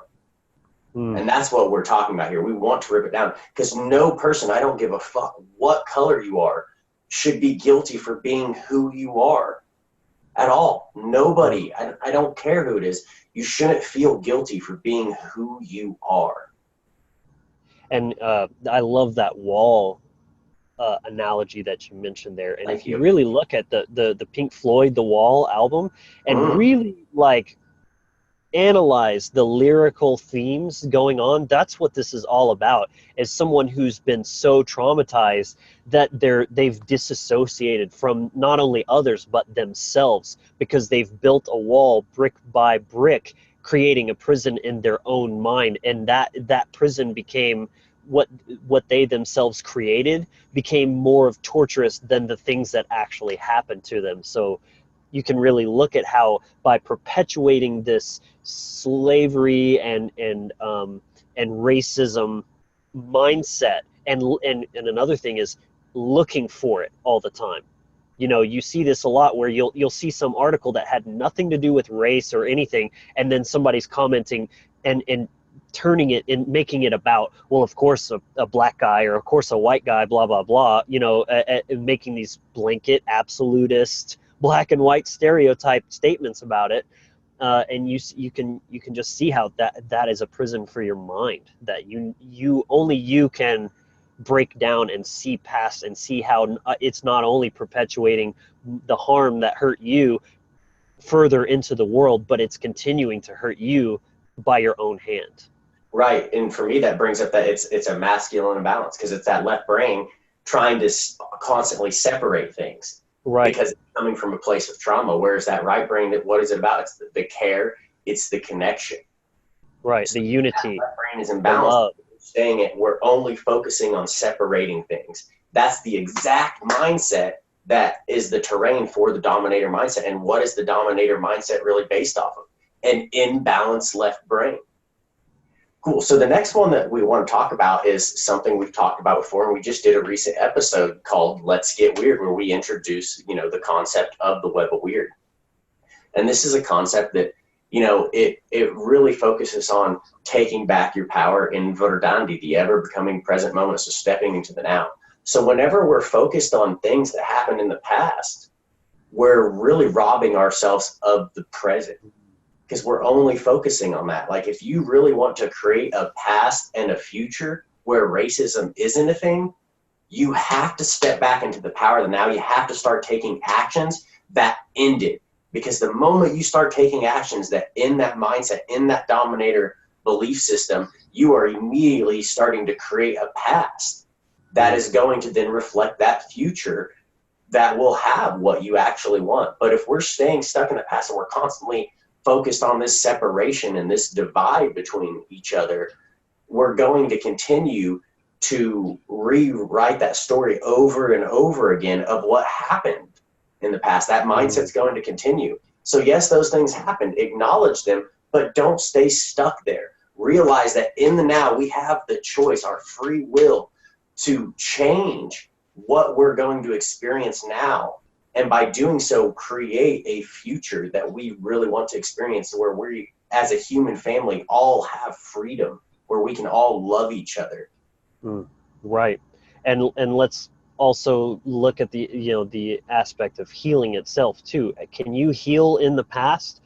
Mm. And that's what we're talking about here. We want to rip it down, because no person, I don't give a fuck what color you are, should be guilty for being who you are at all. Nobody, I don't care who it is. You shouldn't feel guilty for being who you are. And I love that wall analogy that you mentioned there. And Thank if you you. really look at the Pink Floyd The Wall album and Mm, really like analyze the lyrical themes going on, that's what this is all about. Is someone who's been so traumatized that they've disassociated from not only others but themselves, because they've built a wall brick by brick, creating a prison in their own mind, and that prison became what they themselves created, became more of torturous than the things that actually happened to them. So you can really look at how by perpetuating this slavery and racism mindset, and another thing is looking for it all the time. You know, you see this a lot where you'll see some article that had nothing to do with race or anything, and then somebody's commenting and turning it and making it about, well, of course a black guy, or of course a white guy, blah blah blah, you know, making these blanket absolutist black and white stereotype statements about it. And you can just see how that is a prison for your mind, that you can break down and see past, and see how it's not only perpetuating the harm that hurt you further into the world, but it's continuing to hurt you by your own hand. right. And for me, that brings up that it's a masculine imbalance, because it's that left brain trying to constantly separate things, Right, because it's coming from a place of trauma. Whereas that right brain, what is it about? It's the care, it's the connection. right. So The that unity, left brain is the imbalanced. love. Saying it, we're only focusing on separating things. That's the exact mindset that is the terrain for the dominator mindset. And what is the dominator mindset really based off of? An imbalanced left brain. Cool. So the next one that we want to talk about is something we've talked about before, and we just did a recent episode called Let's Get Weird, where we introduce, the concept of the web of weird. And this is a concept that, it really focuses on taking back your power in Verdandi, the ever becoming present moment, so stepping into the now. So whenever we're focused on things that happened in the past, we're really robbing ourselves of the present, because we're only focusing on that. Like, if you really want to create a past and a future where racism isn't a thing, you have to step back into the power of the now. You have to start taking actions that end it. Because the moment you start taking actions that in that mindset, in that dominator belief system, you are immediately starting to create a past that is going to then reflect that future that will have what you actually want. But if we're staying stuck in the past and we're constantly focused on this separation and this divide between each other, we're going to continue to rewrite that story over and over again of what happened in the past. That mindset's going to continue. So yes, those things happened. Acknowledge them, but don't stay stuck there. Realize that in the now, we have the choice, our free will, to change what we're going to experience now. And by doing so, create a future that we really want to experience, where we, as a human family, all have freedom, where we can all love each other. Right. And let's also look at the aspect of healing itself too. Can you heal in the past?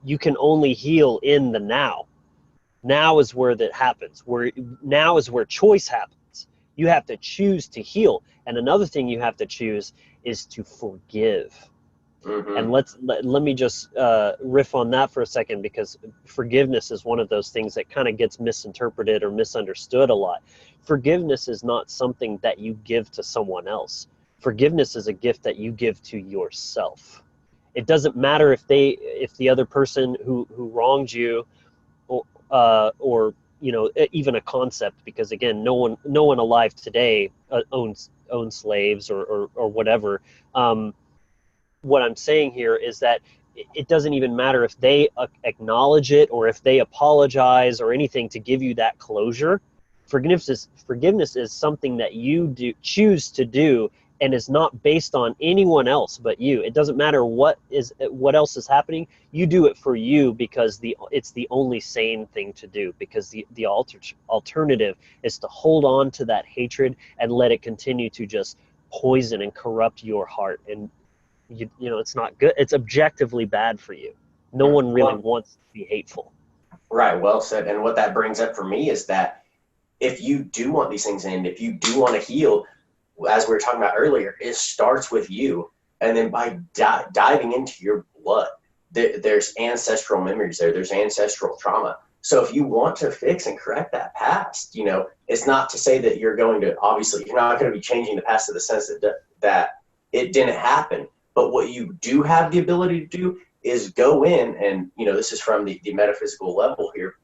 You can only heal in the now. Now is where that happens. Now is where choice happens. You have to choose to heal. And another thing you have to choose is to forgive. And let me just riff on that for a second, because forgiveness is one of those things that kind of gets misinterpreted or misunderstood a lot. Forgiveness is not something that you give to someone else. Forgiveness is a gift that you give to yourself. It doesn't matter if the other person who wronged you, or even a concept, because again, no one alive today owns slaves or whatever. What I'm saying here is that it doesn't even matter if they acknowledge it or if they apologize or anything to give you that closure. Forgiveness is something that you choose to do, and is not based on anyone else but you. It doesn't matter what else is happening. You do it for you, because it's the only sane thing to do, because the alternative is to hold on to that hatred and let it continue to just poison and corrupt your heart. And it's not good. It's objectively bad for you. No one really wants to be hateful. Right, well said. And what that brings up for me is that if you do want these things in, if you do want to heal, as we were talking about earlier, it starts with you. And then by diving into your blood, there's ancestral memories there's ancestral trauma. So if you want to fix and correct that past, you know, it's not to say that you're going to, obviously, you're not going to be changing the past to the sense that it didn't happen. But what you do have the ability to do is go in and, you know, this is from the metaphysical level here,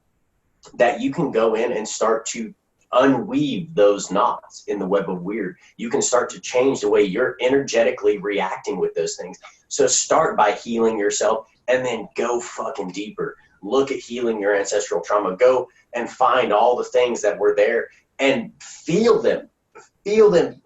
that you can go in and start to unweave those knots in the web of weird. You can start to change the way you're energetically reacting with those things. So start by healing yourself and then go fucking deeper. Look at healing your ancestral trauma. Go and find all the things that were there and feel them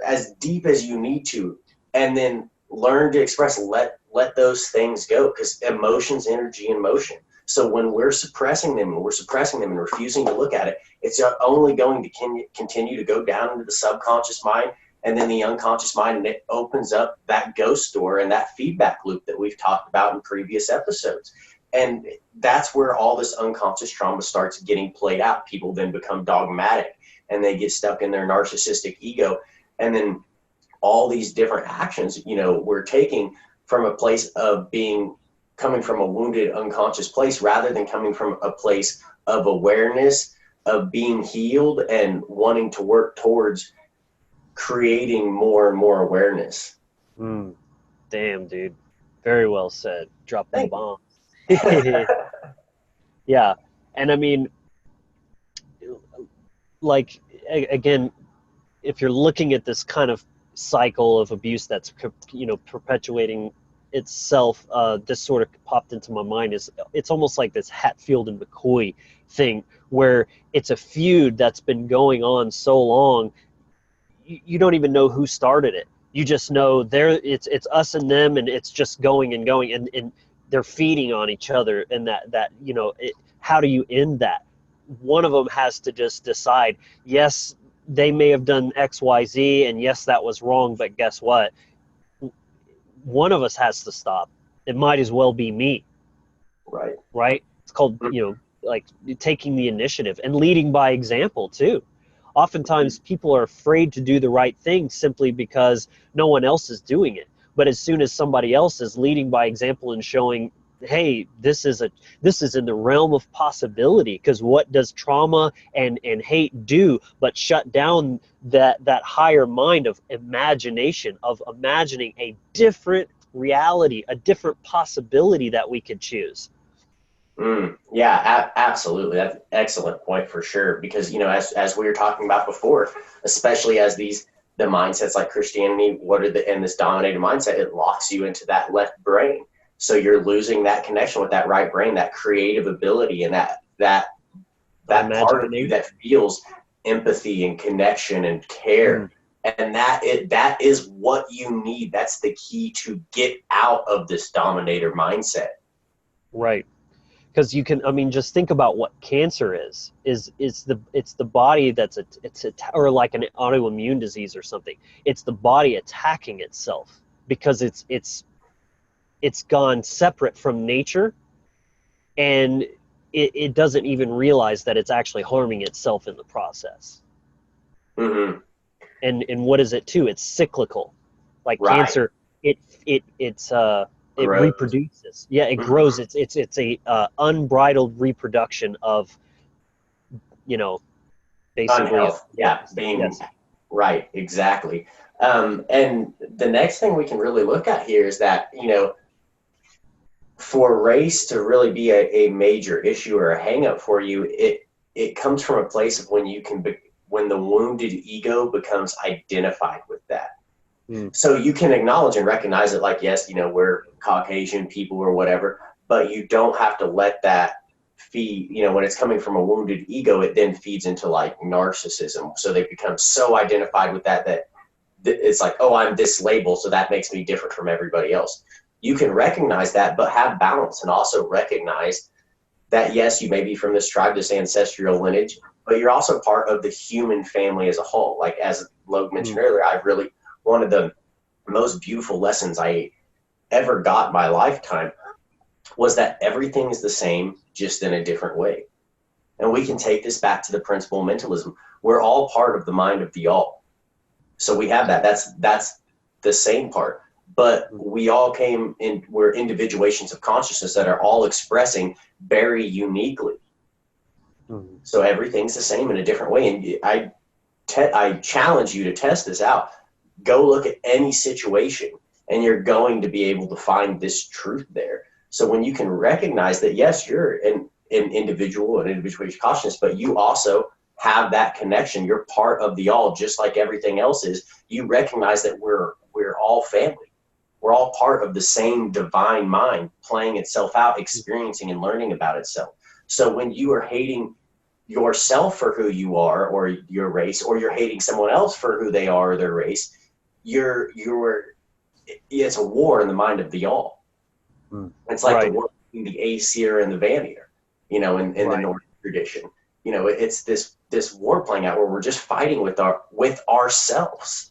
as deep as you need to, and then learn to express, let those things go, because emotion's energy in motion. So when we're suppressing them and refusing to look at it, it's only going to continue to go down into the subconscious mind and then the unconscious mind, and it opens up that ghost door and that feedback loop that we've talked about in previous episodes. And that's where all this unconscious trauma starts getting played out. People then become dogmatic and they get stuck in their narcissistic ego. And then all these different actions, you know, we're taking from a place of coming from a wounded unconscious place, rather than coming from a place of awareness, of being healed and wanting to work towards creating more and more awareness. Damn, dude. Very well said. Dropping bombs. Yeah. And I mean, like, again, if you're looking at this kind of cycle of abuse that's, you know, perpetuating itself, this sort of popped into my mind is it's almost like this Hatfield and McCoy thing, where it's a feud that's been going on so long, you don't even know who started it. You just know it's us and them, and it's just going and going, and they're feeding on each other, and that you know, how do you end that? One of them has to just decide, yes, they may have done X, Y, Z, and yes, that was wrong, but guess what? One of us has to stop. It might as well be me. Right? It's called, you know, like taking the initiative and leading by example too. Oftentimes people are afraid to do the right thing simply because no one else is doing it. But as soon as somebody else is leading by example and showing, hey, this is in the realm of possibility, because what does trauma and hate do but shut down that higher mind of imagination, of imagining a different reality, a different possibility that we could choose. Yeah, absolutely. That's an excellent point for sure. Because, you know, as we were talking about before, especially as the mindsets like Christianity, and this dominated mindset, it locks you into that left brain. So you're losing that connection with that right brain, that creative ability, and that part of you that feels empathy and connection and care. And that is what you need. That's the key to get out of this dominator mindset. Right. Because you can, I mean, just think about what cancer is. It's the body that's or like an autoimmune disease or something. It's the body attacking itself because it's gone separate from nature, and it doesn't even realize that it's actually harming itself in the process. And what is it too? It's cyclical. Like cancer, it reproduces. Yeah, it grows. It's a unbridled reproduction of, you know, basically unhealth. Right, exactly. And the next thing we can really look at here is that, you know, for race to really be a major issue or a hang up for you, it comes from a place of when the wounded ego becomes identified with that. So you can acknowledge and recognize it, like, yes, you know, we're Caucasian people or whatever, but you don't have to let that feed, you know, when it's coming from a wounded ego, it then feeds into like narcissism. So they become so identified with that it's like, oh, I'm this label, so that makes me different from everybody else. You can recognize that, but have balance, and also recognize that, yes, you may be from this tribe, this ancestral lineage, but you're also part of the human family as a whole. Like, as Logan mentioned earlier, one of the most beautiful lessons I ever got in my lifetime was that everything is the same, just in a different way. And we can take this back to the principle of mentalism. we're all part of the mind of the all. So we have that. That's the same part. But we all came in, we're individuations of consciousness that are all expressing very uniquely. Mm-hmm. So everything's the same in a different way. And I challenge you to test this out. Go look at any situation and you're going to be able to find this truth there. So when you can recognize that, yes, you're an individual, an individual consciousness, but you also have that connection. You're part of the all, just like everything else is. You recognize that we're all family. We're all part of the same divine mind playing itself out, experiencing and learning about itself. So when you are hating yourself for who you are or your race, or you're hating someone else for who they are or their race, it's a war in the mind of the all. It's like the war between the Aesir and the Vanir, in the Nordic tradition. It's this war playing out where we're just fighting with ourselves.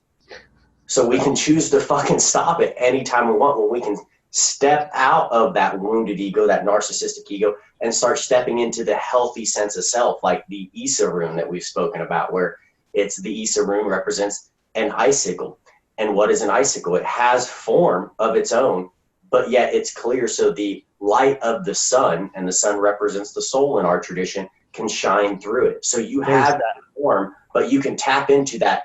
So we can choose to fucking stop it anytime we want, when we can step out of that wounded ego, that narcissistic ego, and start stepping into the healthy sense of self, like the Issa rune that we've spoken about, where it's the Issa rune represents an icicle. And what is an icicle? It has form of its own, but yet it's clear. So the light of the sun, and the sun represents the soul in our tradition, can shine through it. So you have that form, but you can tap into that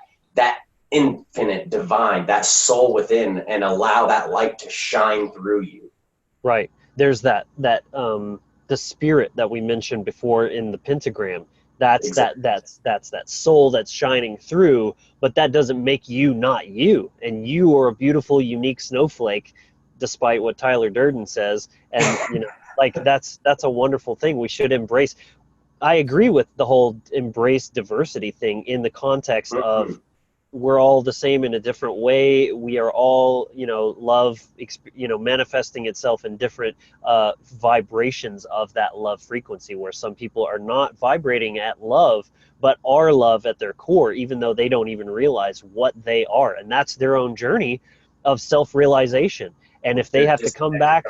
infinite divine, that soul within, and allow that light to shine through you. Right. There's that the spirit that we mentioned before in the pentagram. That's Exactly. that's that soul that's shining through, but that doesn't make you not you. And you are a beautiful, unique snowflake, despite what Tyler Durden says. And like that's a wonderful thing we should embrace. I agree with the whole embrace diversity thing in the context of we're all the same in a different way. We are all, love, manifesting itself in different vibrations of that love frequency, where some people are not vibrating at love, but are love at their core, even though they don't even realize what they are. And that's their own journey of self-realization. And if they have to come back,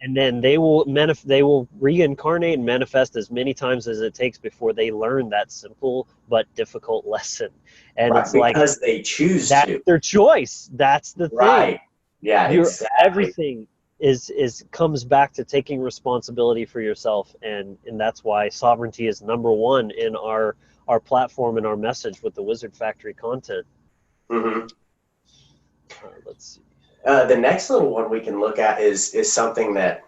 and then they will reincarnate and manifest as many times as it takes before they learn that simple but difficult lesson. And it's because they choose that's to. their choice. That's the thing. Right. Yeah, exactly. Everything comes back to taking responsibility for yourself, and that's why sovereignty is number one in our platform and our message with the Wizard Factory content. Mm-hmm. Let's see. The next little one we can look at is something that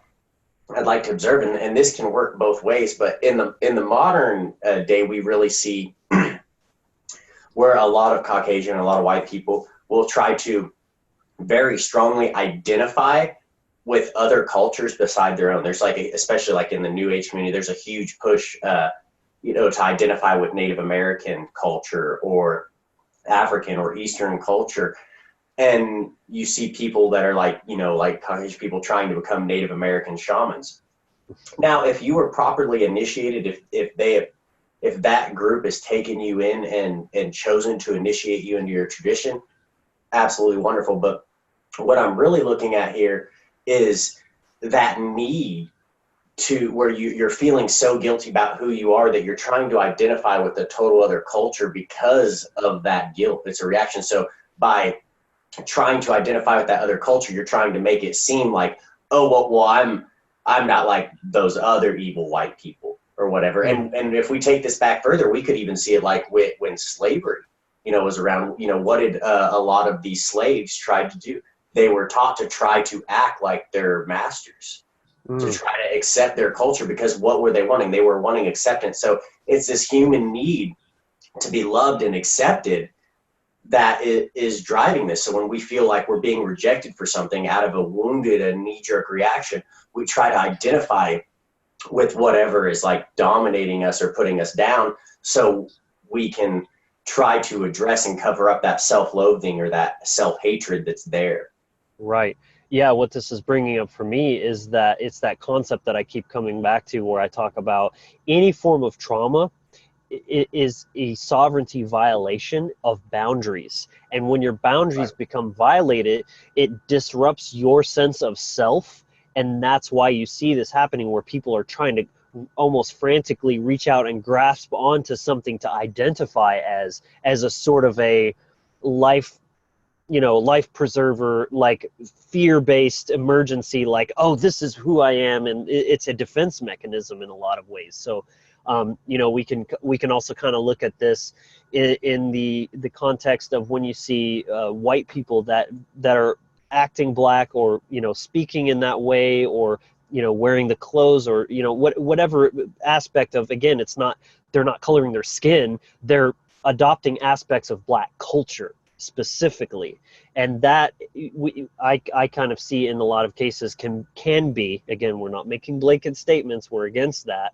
I'd like to observe, and this can work both ways. But in the modern day, we really see where a lot of Caucasian, a lot of white people will try to very strongly identify with other cultures beside their own. There's especially like in the New Age community, there's a huge push, to identify with Native American culture or African or Eastern culture. And you see people that are like Caucasian people trying to become Native American shamans. Now, if you were properly initiated, if that group has taken you in and chosen to initiate you into your tradition, absolutely wonderful. But what I'm really looking at here is that need to where you're feeling so guilty about who you are that you're trying to identify with a total other culture because of that guilt. It's a reaction. So by trying to identify with that other culture, you're trying to make it seem like, oh, well, I'm not like those other evil white people or whatever. And if we take this back further, we could even see it like when slavery, was around. What did a lot of these slaves try to do? They were taught to try to act like their masters, to try to accept their culture, because what were they wanting? They were wanting acceptance. So it's this human need to be loved and accepted that is driving this. So when we feel like we're being rejected for something out of a wounded and knee-jerk reaction, we try to identify with whatever is like dominating us or putting us down, so we can try to address and cover up that self-loathing or that self-hatred that's there. Right. Yeah, what this is bringing up for me is that it's that concept that I keep coming back to, where I talk about any form of trauma is a sovereignty violation of boundaries. And when your boundaries become violated, it disrupts your sense of self. And that's why you see this happening, where people are trying to almost frantically reach out and grasp onto something to identify as a sort of a life, life preserver, like fear-based emergency, like, oh, this is who I am, and it's a defense mechanism in a lot of ways. So we can also kind of look at this in the context of when you see white people that are acting black, or speaking in that way, or wearing the clothes, or whatever aspect of, again, they're not coloring their skin, they're adopting aspects of black culture specifically, and that I kind of see in a lot of cases can be, again, we're not making blanket statements, we're against that,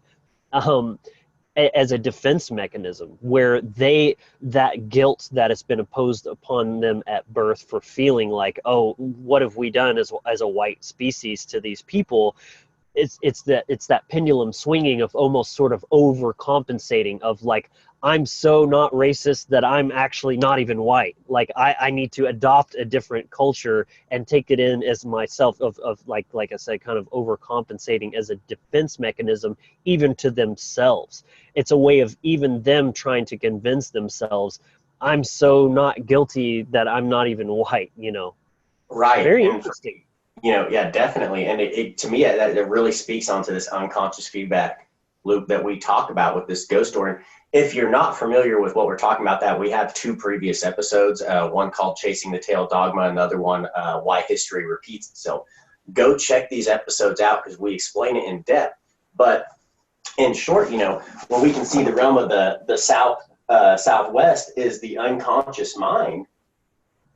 as a defense mechanism, where that guilt that has been imposed upon them at birth for feeling like, oh, what have we done as a white species to these people? It's that pendulum swinging of almost sort of overcompensating, of like, I'm so not racist that I'm actually not even white. Like I need to adopt a different culture and take it in as myself, of like I said, kind of overcompensating as a defense mechanism, even to themselves. It's a way of even them trying to convince themselves, I'm so not guilty that I'm not even white, Right. Very And interesting. yeah, definitely. And it to me, it really speaks onto this unconscious feedback loop that we talk about with this ghost story. If you're not familiar with what we're talking about, that we have two previous episodes, one called Chasing the Tail Dogma, another one, Why History Repeats Itself. Go check these episodes out because we explain it in depth. But in short, when we can see the realm of the southwest is the unconscious mind.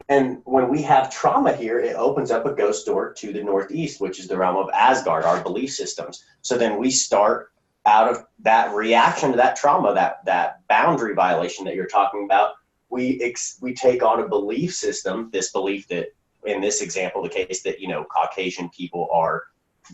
And when we have trauma here, it opens up a ghost door to the northeast, which is the realm of Asgard, our belief systems. So then we start out of that reaction to that trauma, that boundary violation that you're talking about. We take on a belief system, this belief that, in this example, the case that, Caucasian people are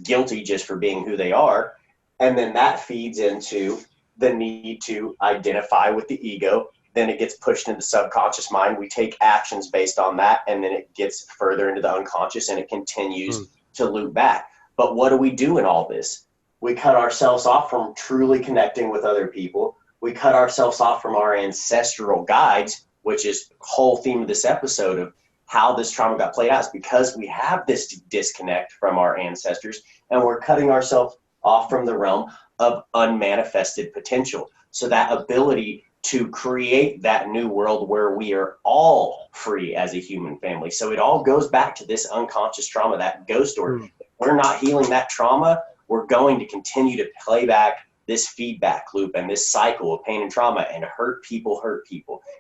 guilty just for being who they are. And then that feeds into the need to identify with the ego. Then it gets pushed into the subconscious mind. We take actions based on that, and then it gets further into the unconscious, and it continues to loop back. But what do we do in all this? We cut ourselves off from truly connecting with other people. We cut ourselves off from our ancestral guides, which is the whole theme of this episode of how this trauma got played out. Is because we have this disconnect from our ancestors, and we're cutting ourselves off from the realm of unmanifested potential. So that ability to create that new world where we are all free as a human family. So it all goes back to this unconscious trauma, that ghost story. If we're not healing that trauma, we're going to continue to play back this feedback loop and this cycle of pain and trauma, and hurt people,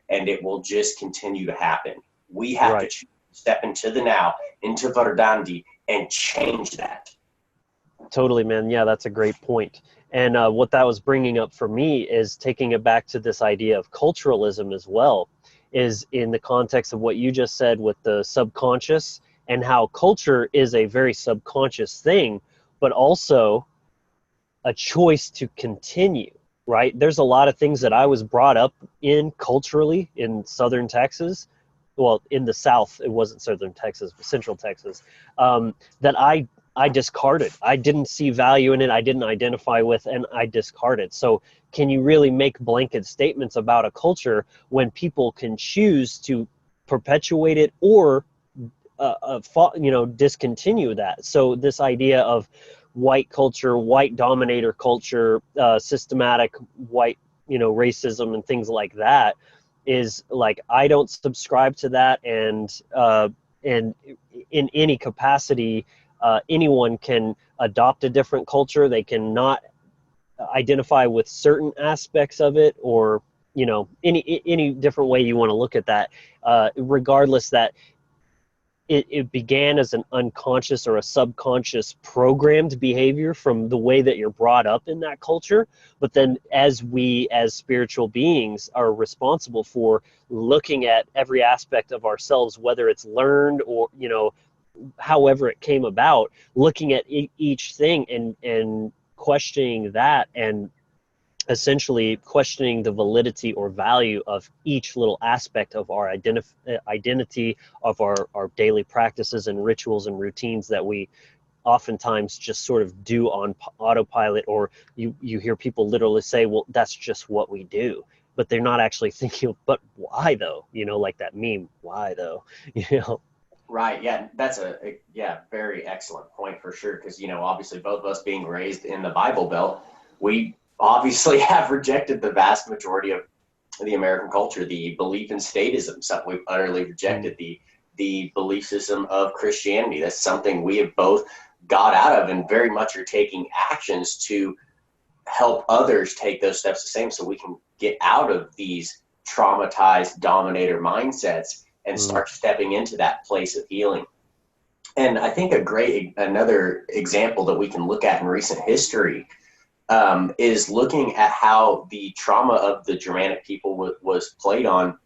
and it will just continue to happen. We have to step into the now, into Verdandi, and change that. Totally, man. Yeah, that's a great point. And what that was bringing up for me is taking it back to this idea of culturalism as well, is in the context of what you just said with the subconscious, and how culture is a very subconscious thing, but also a choice to continue, right? There's a lot of things that I was brought up in culturally in Southern Texas. Well, in the South, it wasn't Southern Texas, but Central Texas, that I discarded. I didn't see value in it. I didn't identify with, and I discarded. So can you really make blanket statements about a culture when people can choose to perpetuate it or discontinue that? So this idea of white culture, white dominator culture, systematic white, racism and things like that, is like, I don't subscribe to that. And in any capacity, anyone can adopt a different culture. They can not identify with certain aspects of it, or any different way you want to look at that, regardless that it began as an unconscious or a subconscious programmed behavior from the way that you're brought up in that culture. But then as we as spiritual beings are responsible for looking at every aspect of ourselves, whether it's learned or however it came about, looking at each thing and questioning that, and essentially questioning the validity or value of each little aspect of our identity, of our daily practices and rituals and routines that we oftentimes just sort of do on autopilot, or you hear people literally say, well, that's just what we do, but they're not actually thinking, but why though? Like that meme, why though? you know Right. Yeah, that's very excellent point for sure. Because obviously, both of us being raised in the Bible Belt, we obviously have rejected the vast majority of the American culture, the belief in statism. Something we've utterly rejected. The belief system of Christianity. That's something we have both got out of, and very much are taking actions to help others take those steps the same, so we can get out of these traumatized dominator mindsets and start stepping into that place of healing. And I think another example that we can look at in recent history is looking at how the trauma of the Germanic people was played on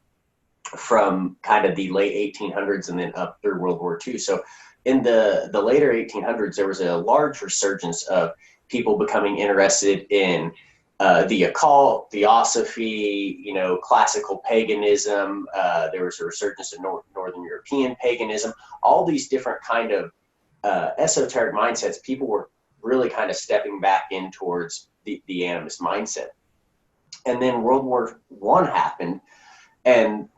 from kind of the late 1800s and then up through World War II. So in the later 1800s, there was a large resurgence of people becoming interested in the occult, theosophy, classical paganism. There was a resurgence of Northern European paganism. All these different kind of esoteric mindsets. People were really kind of stepping back in towards the animist mindset. And then World War I happened. And,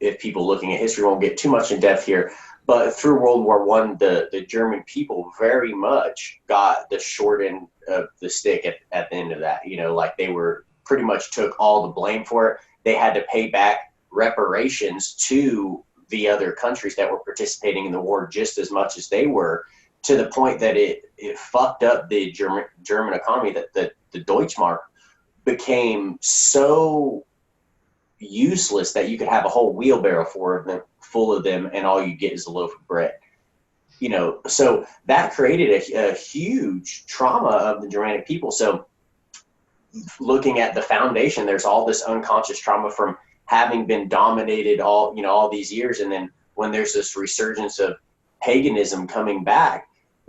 if people looking at history won't get too much in depth here, but through World War I, the German people very much got the short end of the stick at the end of that. Like they were pretty much took all the blame for it. They had to pay back reparations to the other countries that were participating in the war just as much as they were, to the point that it fucked up the German economy, that the Deutschmark became so useless that you could have a whole wheelbarrow full of them, and all you get is a loaf of bread. So that created a huge trauma of the Germanic people. So looking at the foundation, there's all this unconscious trauma from having been dominated all these years. And then when there's this resurgence of paganism coming back,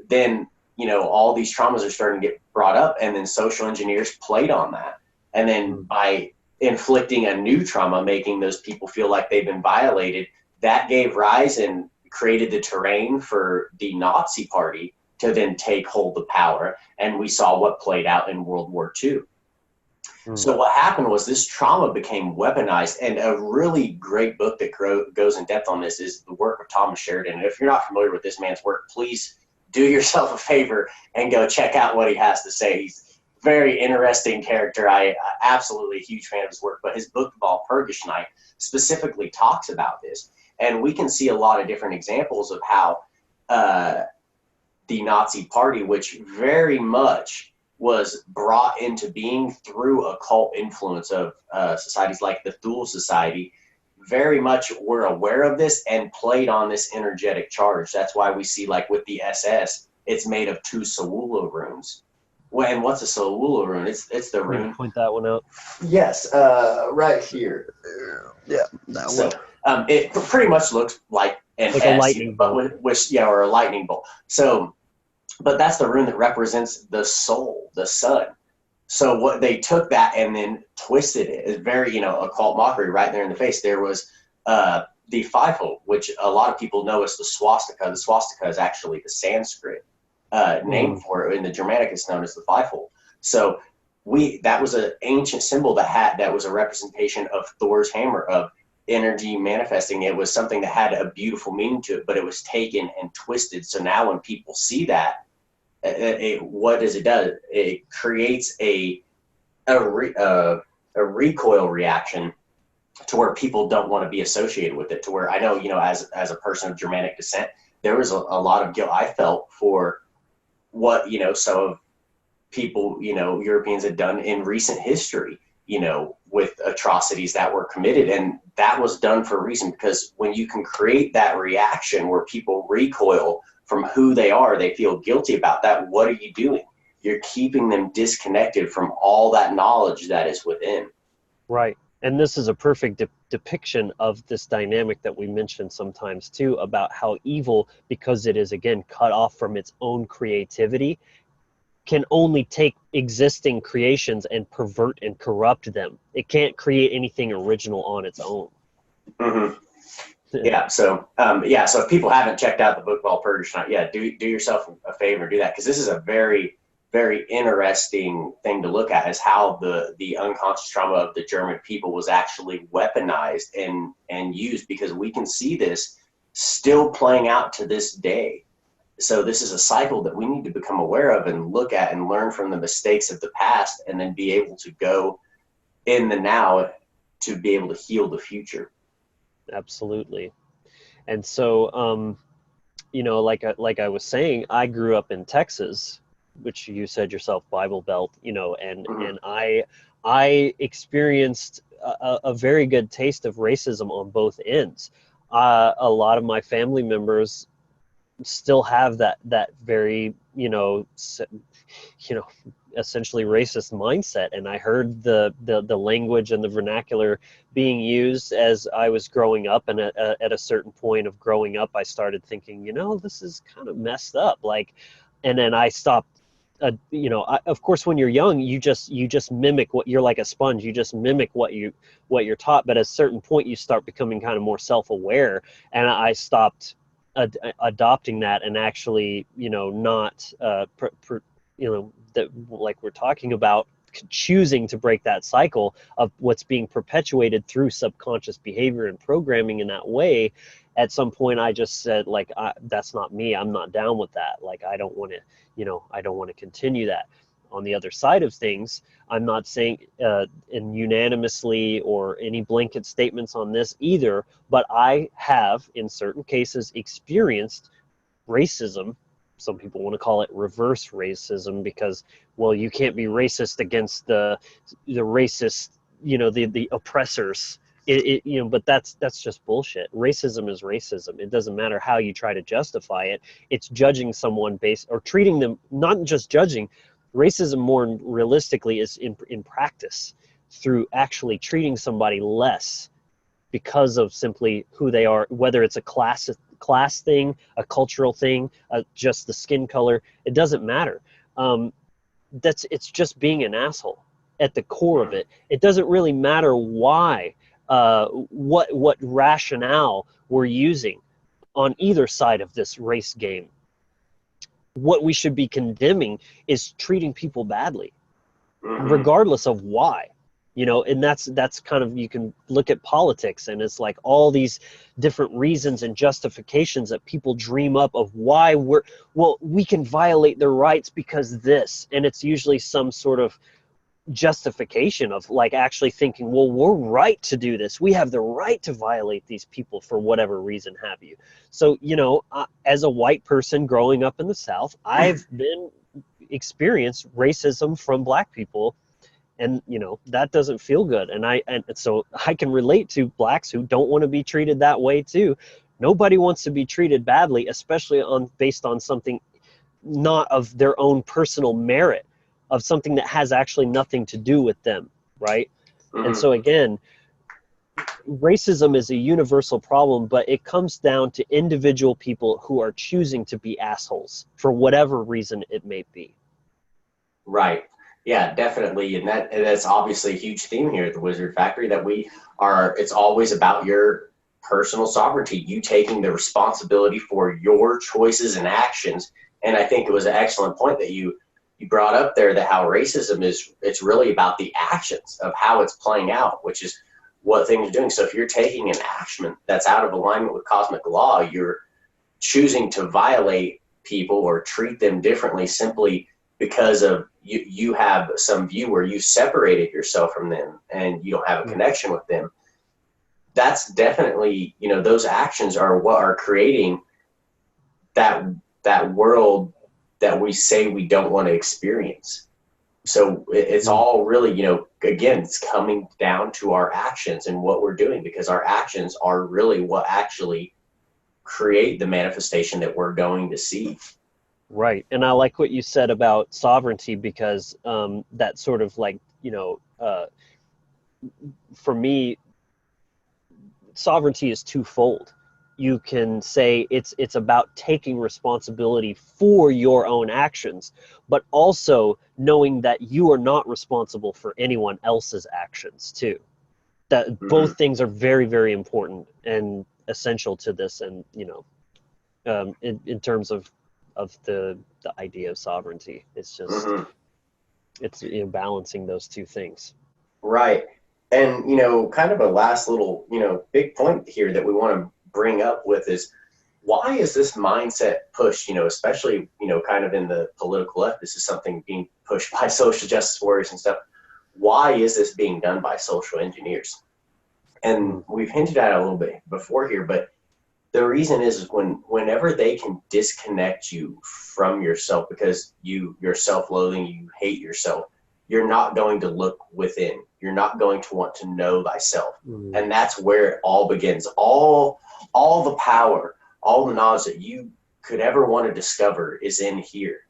then, all these traumas are starting to get brought up, and then social engineers played on that. And then by inflicting a new trauma, making those people feel like they've been violated, that gave rise and created the terrain for the Nazi Party to then take hold of power. And we saw what played out in World War II. So what happened was this trauma became weaponized, and a really great book that goes in depth on this is the work of Thomas Sheridan. And if you're not familiar with this man's work, please do yourself a favor and go check out what he has to say. He's a very interesting character. I absolutely a huge fan of his work, but his book, Walpurgis Night, specifically talks about this. And we can see a lot of different examples of how the Nazi Party, which very much was brought into being through occult influence of societies like the Thule Society, very much were aware of this and played on this energetic charge. That's why we see, like with the SS, it's made of 2 Sawula runes. Well, and what's a Sawula rune? It's the rune. Point that one out. Yes, right here. Yeah, that one. It pretty much looks like an like S, a lightning bolt. or a lightning bolt. So, but that's the rune that represents the soul, the sun. So what they took that and then twisted it. It's very, occult mockery right there in the face. There was the five-hole, which a lot of people know as the swastika. The swastika is actually the Sanskrit name for it. In the Germanic, it's known as the five-hole. So that was an ancient symbol that was a representation of Thor's hammer, of energy manifesting. It was something that had a beautiful meaning to it, but it was taken and twisted. So now when people see that, what does it do? It creates a recoil reaction to where people don't want to be associated with it. To where I know, as a person of Germanic descent, there was a lot of guilt I felt for what some of people, Europeans had done in recent history, with atrocities that were committed. And that was done for a reason, because when you can create that reaction where people recoil from who they are, they feel guilty about that. What are you doing? You're keeping them disconnected from all that knowledge that is within. Right. And this is a perfect depiction of this dynamic that we mentioned sometimes too, about how evil, because it is again cut off from its own creativity, can only take existing creations and pervert and corrupt them. It can't create anything original on its own. Mm-hmm. Yeah. So if people haven't checked out the book Walpurgis Night, yeah, do yourself a favor and do that, because this is a very, very interesting thing to look at, is how the unconscious trauma of the German people was actually weaponized and used, because we can see this still playing out to this day. So this is a cycle that we need to become aware of and look at and learn from the mistakes of the past, and then be able to go in the now to be able to heal the future. Absolutely. And so, like I was saying, I grew up in Texas, which you said yourself, Bible Belt, and Mm-hmm. I experienced a very good taste of racism on both ends. A lot of my family members still have that very you know essentially racist mindset, and I heard the language and the vernacular being used as I was growing up, and at a certain point of growing up I started thinking, this is kind of messed up, like, and then I stopped. Of course, when you're young, you just mimic what you're, like a sponge. You just mimic what you're taught. But at a certain point, you start becoming kind of more self-aware, and I stopped adopting that, and actually, not that, like we're talking about, choosing to break that cycle of what's being perpetuated through subconscious behavior and programming in that way. At some point I just said, like, that's not me. I'm not down with that. Like, I don't want to continue that. On the other side of things, I'm not saying in unanimously or any blanket statements on this either, but I have in certain cases experienced racism. Some people want to call it reverse racism, because, well, you can't be racist against the racist, the oppressors. But that's just bullshit. Racism is racism. It doesn't matter how you try to justify it. It's judging someone based, or treating them, not just judging. Racism, more realistically, is in practice, through actually treating somebody less because of simply who they are, whether it's a class thing, a cultural thing, just the skin color. It doesn't matter. It's just being an asshole at the core of it. It doesn't really matter why, what rationale we're using on either side of this race game. What we should be condemning is treating people badly, Mm-hmm. regardless of why. And that's kind of, you can look at politics, and it's like all these different reasons and justifications that people dream up of why we can violate their rights because this, and it's usually some sort of justification of, like, actually thinking, well, we're right to do this. We have the right to violate these people for whatever reason have you. So, as a white person growing up in the South, I've been experienced racism from Black people, and that doesn't feel good. And so I can relate to Blacks who don't want to be treated that way too. Nobody wants to be treated badly, especially based on something not of their own personal merit, of something that has actually nothing to do with them, right? And Mm-hmm. so again, racism is a universal problem, but it comes down to individual people who are choosing to be assholes for whatever reason it may be. Right. Yeah, definitely. And that's obviously a huge theme here at the Wizard Factory, that it's always about your personal sovereignty, you taking the responsibility for your choices and actions. And I think it was an excellent point that you brought up there, that how racism it's really about the actions of how it's playing out, which is what things are doing. So if you're taking an action that's out of alignment with cosmic law, you're choosing to violate people or treat them differently simply because of you have some view where you separated yourself from them and you don't have a connection with them. That's definitely, those actions are what are creating that world that we say we don't want to experience. So it's all really, again, it's coming down to our actions and what we're doing, because our actions are really what actually create the manifestation that we're going to see. Right. And I like what you said about sovereignty, because that sort of, like, for me, sovereignty is twofold. You can say it's about taking responsibility for your own actions, but also knowing that you are not responsible for anyone else's actions too. That Mm-hmm. both things are very, very important. And essential to this, and in terms of the idea of sovereignty. It's just it's balancing those two things. Right. And, kind of a last little, big point here that we want to bring up with is, why is this mindset pushed, especially, kind of in the political left? This is something being pushed by social justice warriors and stuff. Why is this being done by social engineers? And we've hinted at it a little bit before here, but the reason is whenever they can disconnect you from yourself because you're self-loathing, you hate yourself, you're not going to look within. You're not going to want to know thyself. And that's where it all begins. All the power, all the knowledge that you could ever want to discover is in here.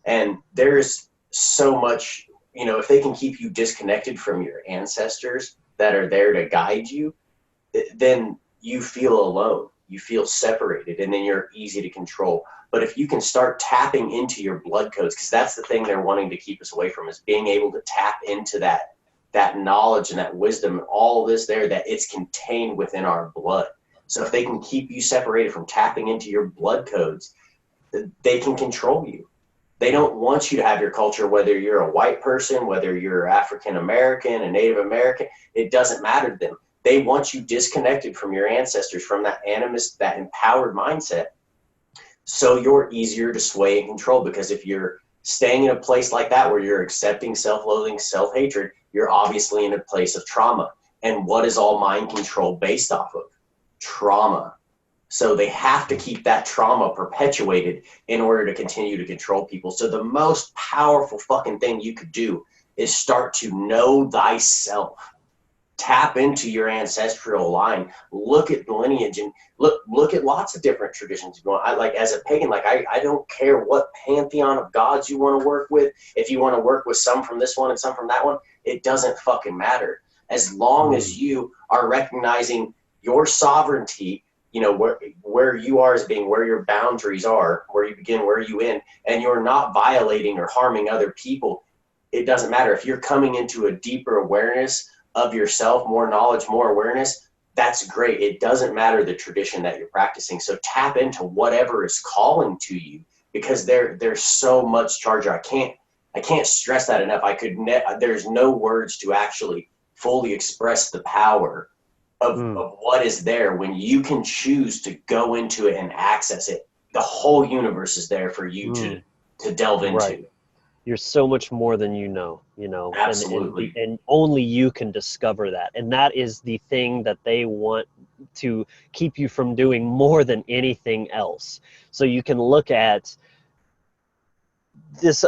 And there's so much, if they can keep you disconnected from your ancestors that are there to guide you, then you feel alone. You feel separated, and then you're easy to control. But if you can start tapping into your blood codes, because that's the thing they're wanting to keep us away from, is being able to tap into that knowledge and that wisdom, all this there, that it's contained within our blood. So if they can keep you separated from tapping into your blood codes, they can control you. They don't want you to have your culture, whether you're a white person, whether you're African American, a Native American, it doesn't matter to them. They want you disconnected from your ancestors, from that animist, that empowered mindset. So you're easier to sway and control, because if you're staying in a place like that where you're accepting self-loathing, self-hatred, you're obviously in a place of trauma. And what is all mind control based off of? Trauma. So they have to keep that trauma perpetuated in order to continue to control people. So the most powerful fucking thing you could do is start to know thyself. Tap into your ancestral line. Look at the lineage, and look at lots of different traditions. As a pagan, I don't care what pantheon of gods you want to work with. If you want to work with some from this one and some from that one, it doesn't fucking matter. As long as you are recognizing your sovereignty, where you are as being, where your boundaries are, where you begin, where you end, and you're not violating or harming other people, it doesn't matter. If you're coming into a deeper awareness of yourself, more knowledge, more awareness, that's great. It doesn't matter the tradition that you're practicing. So tap into whatever is calling to you, because there's so much charger. I can't stress that enough. There's no words to actually fully express the power of what is there when you can choose to go into it and access it. The whole universe is there for you to delve into. Right. You're so much more than you know. Absolutely. And only you can discover that. And that is the thing that they want to keep you from doing more than anything else. So you can look at this.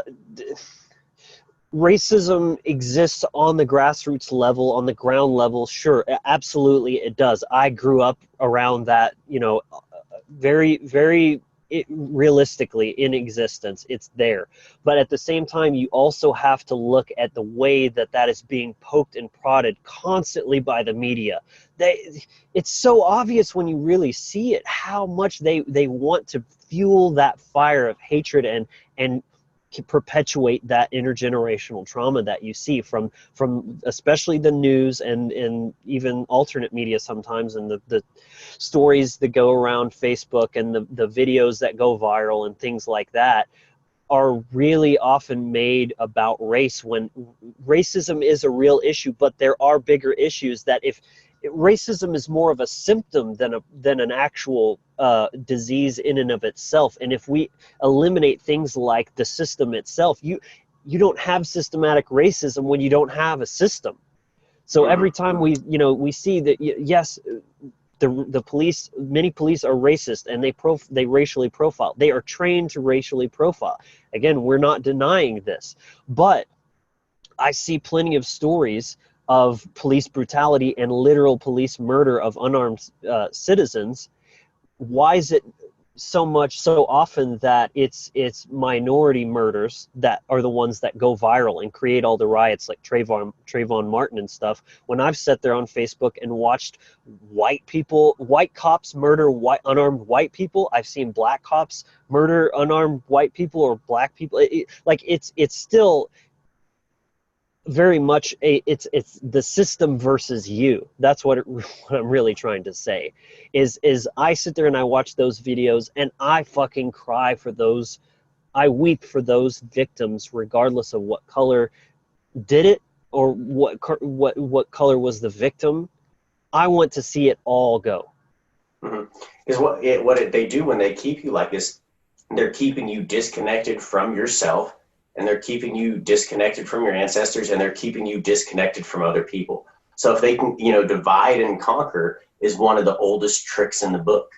Racism exists on the grassroots level, on the ground level. Sure, absolutely it does. I grew up around that, very, very realistically in existence. It's there. But at the same time, you also have to look at the way that is being poked and prodded constantly by the media. It's so obvious when you really see it, how much they want to fuel that fire of hatred and perpetuate that intergenerational trauma that you see from especially the news and even alternate media sometimes, and the stories that go around Facebook and the videos that go viral and things like that are really often made about race, when racism is a real issue. But there are bigger issues that if racism is more of a symptom than an actual disease in and of itself. And if we eliminate things like the system itself, you don't have systematic racism when you don't have a system. So every time we see that, yes, the police, many police are racist, and they racially profile. They are trained to racially profile. Again, we're not denying this, but I see plenty of stories of police brutality and literal police murder of unarmed citizens. Why is it so often that it's minority murders that are the ones that go viral and create all the riots, like Trayvon Martin and stuff? When I've sat there on Facebook and watched white cops murder unarmed white people, I've seen black cops murder unarmed white people or black people. It's still very much it's the system versus you. That's what I'm really trying to say is I sit there and I watch those videos and I fucking cry for those. I weep for those victims regardless of what color did it or what color was the victim. I want to see it all go. Because they do when they keep you like this, they're keeping you disconnected from yourself, and they're keeping you disconnected from your ancestors, and they're keeping you disconnected from other people. So if they can, divide and conquer is one of the oldest tricks in the book.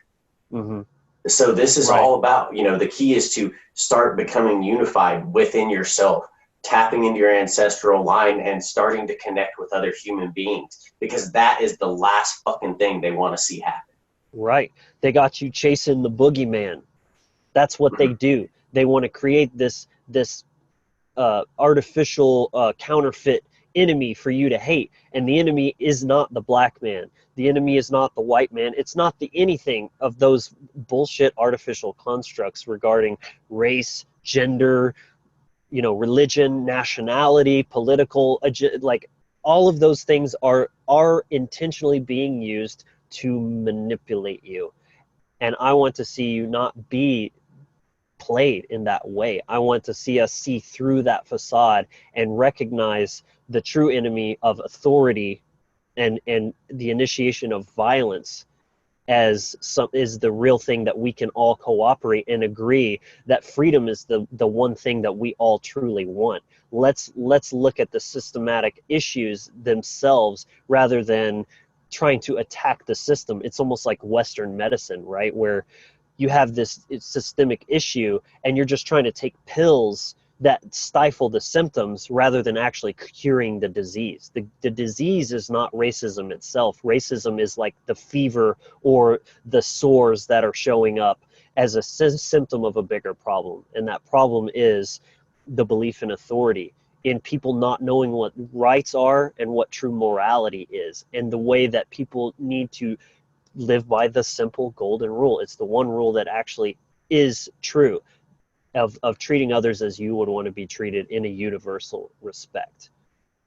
Mm-hmm. So this is Right. all about, the key is to start becoming unified within yourself, tapping into your ancestral line and starting to connect with other human beings, because that is the last fucking thing they want to see happen. Right. They got you chasing the boogeyman. That's what they do. They want to create this artificial counterfeit enemy for you to hate. And the enemy is not the black man. The enemy is not the white man. It's not the anything of those bullshit artificial constructs regarding race, gender, religion, nationality, political, like all of those things are intentionally being used to manipulate you. And I want to see you not be played in that way. I want to see us see through that facade and recognize the true enemy of authority and the initiation of violence as is the real thing that we can all cooperate and agree that freedom is the one thing that we all truly want. Let's look at the systematic issues themselves rather than trying to attack the system. It's almost like Western medicine, right? Where you have this systemic issue and you're just trying to take pills that stifle the symptoms rather than actually curing the disease. The disease is not racism itself. Racism is like the fever or the sores that are showing up as a symptom of a bigger problem. And that problem is the belief in authority, in people not knowing what rights are and what true morality is, and the way that people need to live by the simple golden rule. It's the one rule that actually is true of treating others as you would want to be treated in a universal respect.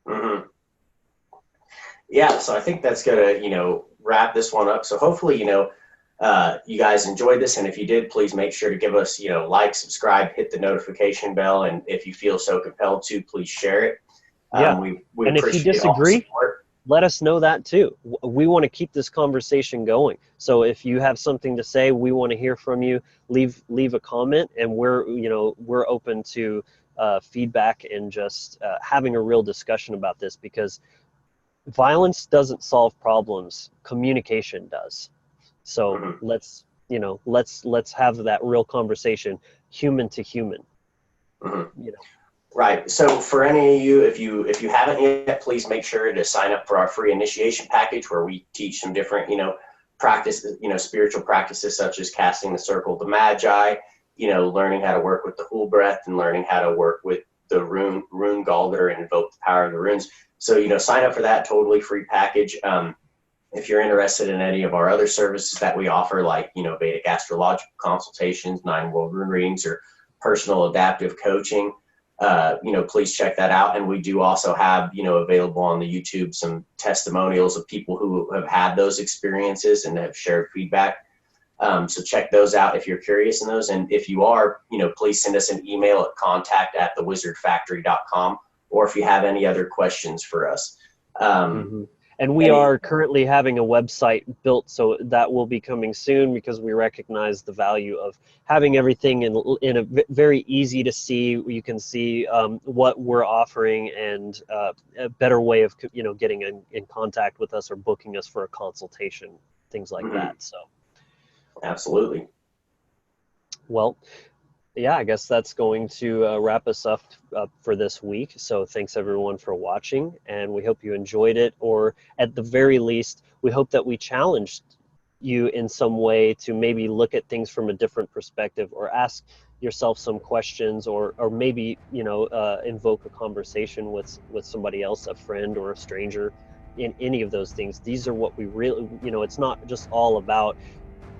Mm-hmm. Yeah, so I think that's gonna, wrap this one up. So hopefully, you guys enjoyed this, and if you did, please make sure to give us, like, subscribe, hit the notification bell, and if you feel so compelled to, please share it. Yeah. We And if you appreciate all the disagree, support. let us know that too. We want to keep this conversation going. So if you have something to say, we want to hear from you. Leave a comment, and we're open to feedback and just having a real discussion about this, because violence doesn't solve problems. Communication does. So Mm-hmm. let's have that real conversation, human to human. Mm-hmm. You know. Right. So for any of you, if you haven't yet, please make sure to sign up for our free initiation package, where we teach some different, practices, spiritual practices such as casting the circle of the magi, learning how to work with the Hul breath, and learning how to work with the rune gallgler and invoke the power of the runes. So, sign up for that totally free package. If you're interested in any of our other services that we offer, like, Vedic astrological consultations, 9 world rune readings, or personal adaptive coaching, please check that out. And we do also have, available on the YouTube some testimonials of people who have had those experiences and have shared feedback. So check those out if you're curious in those. And if you are, please send us an email at contact@thewizardfactory.com, or if you have any other questions for us. Mm-hmm. And we are currently having a website built, so that will be coming soon, because we recognize the value of having everything in a very easy to see. You can see what we're offering, and a better way of getting in contact with us or booking us for a consultation, things like that. So absolutely. Well, yeah, I guess that's going to wrap us up for this week. So thanks everyone for watching, and we hope you enjoyed it, or at the very least, we hope that we challenged you in some way to maybe look at things from a different perspective, or ask yourself some questions, or maybe invoke a conversation with somebody else, a friend or a stranger. In any of those things, these are what we really, it's not just all about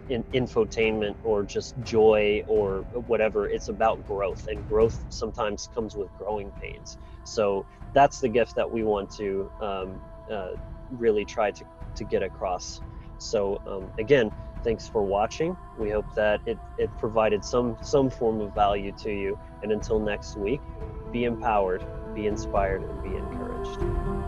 infotainment or just joy or whatever. It's about growth, and growth sometimes comes with growing pains. So that's the gift that we want to really try to get across. So again, thanks for watching. We hope that it provided some form of value to you. And until next week, be empowered, be inspired, and be encouraged.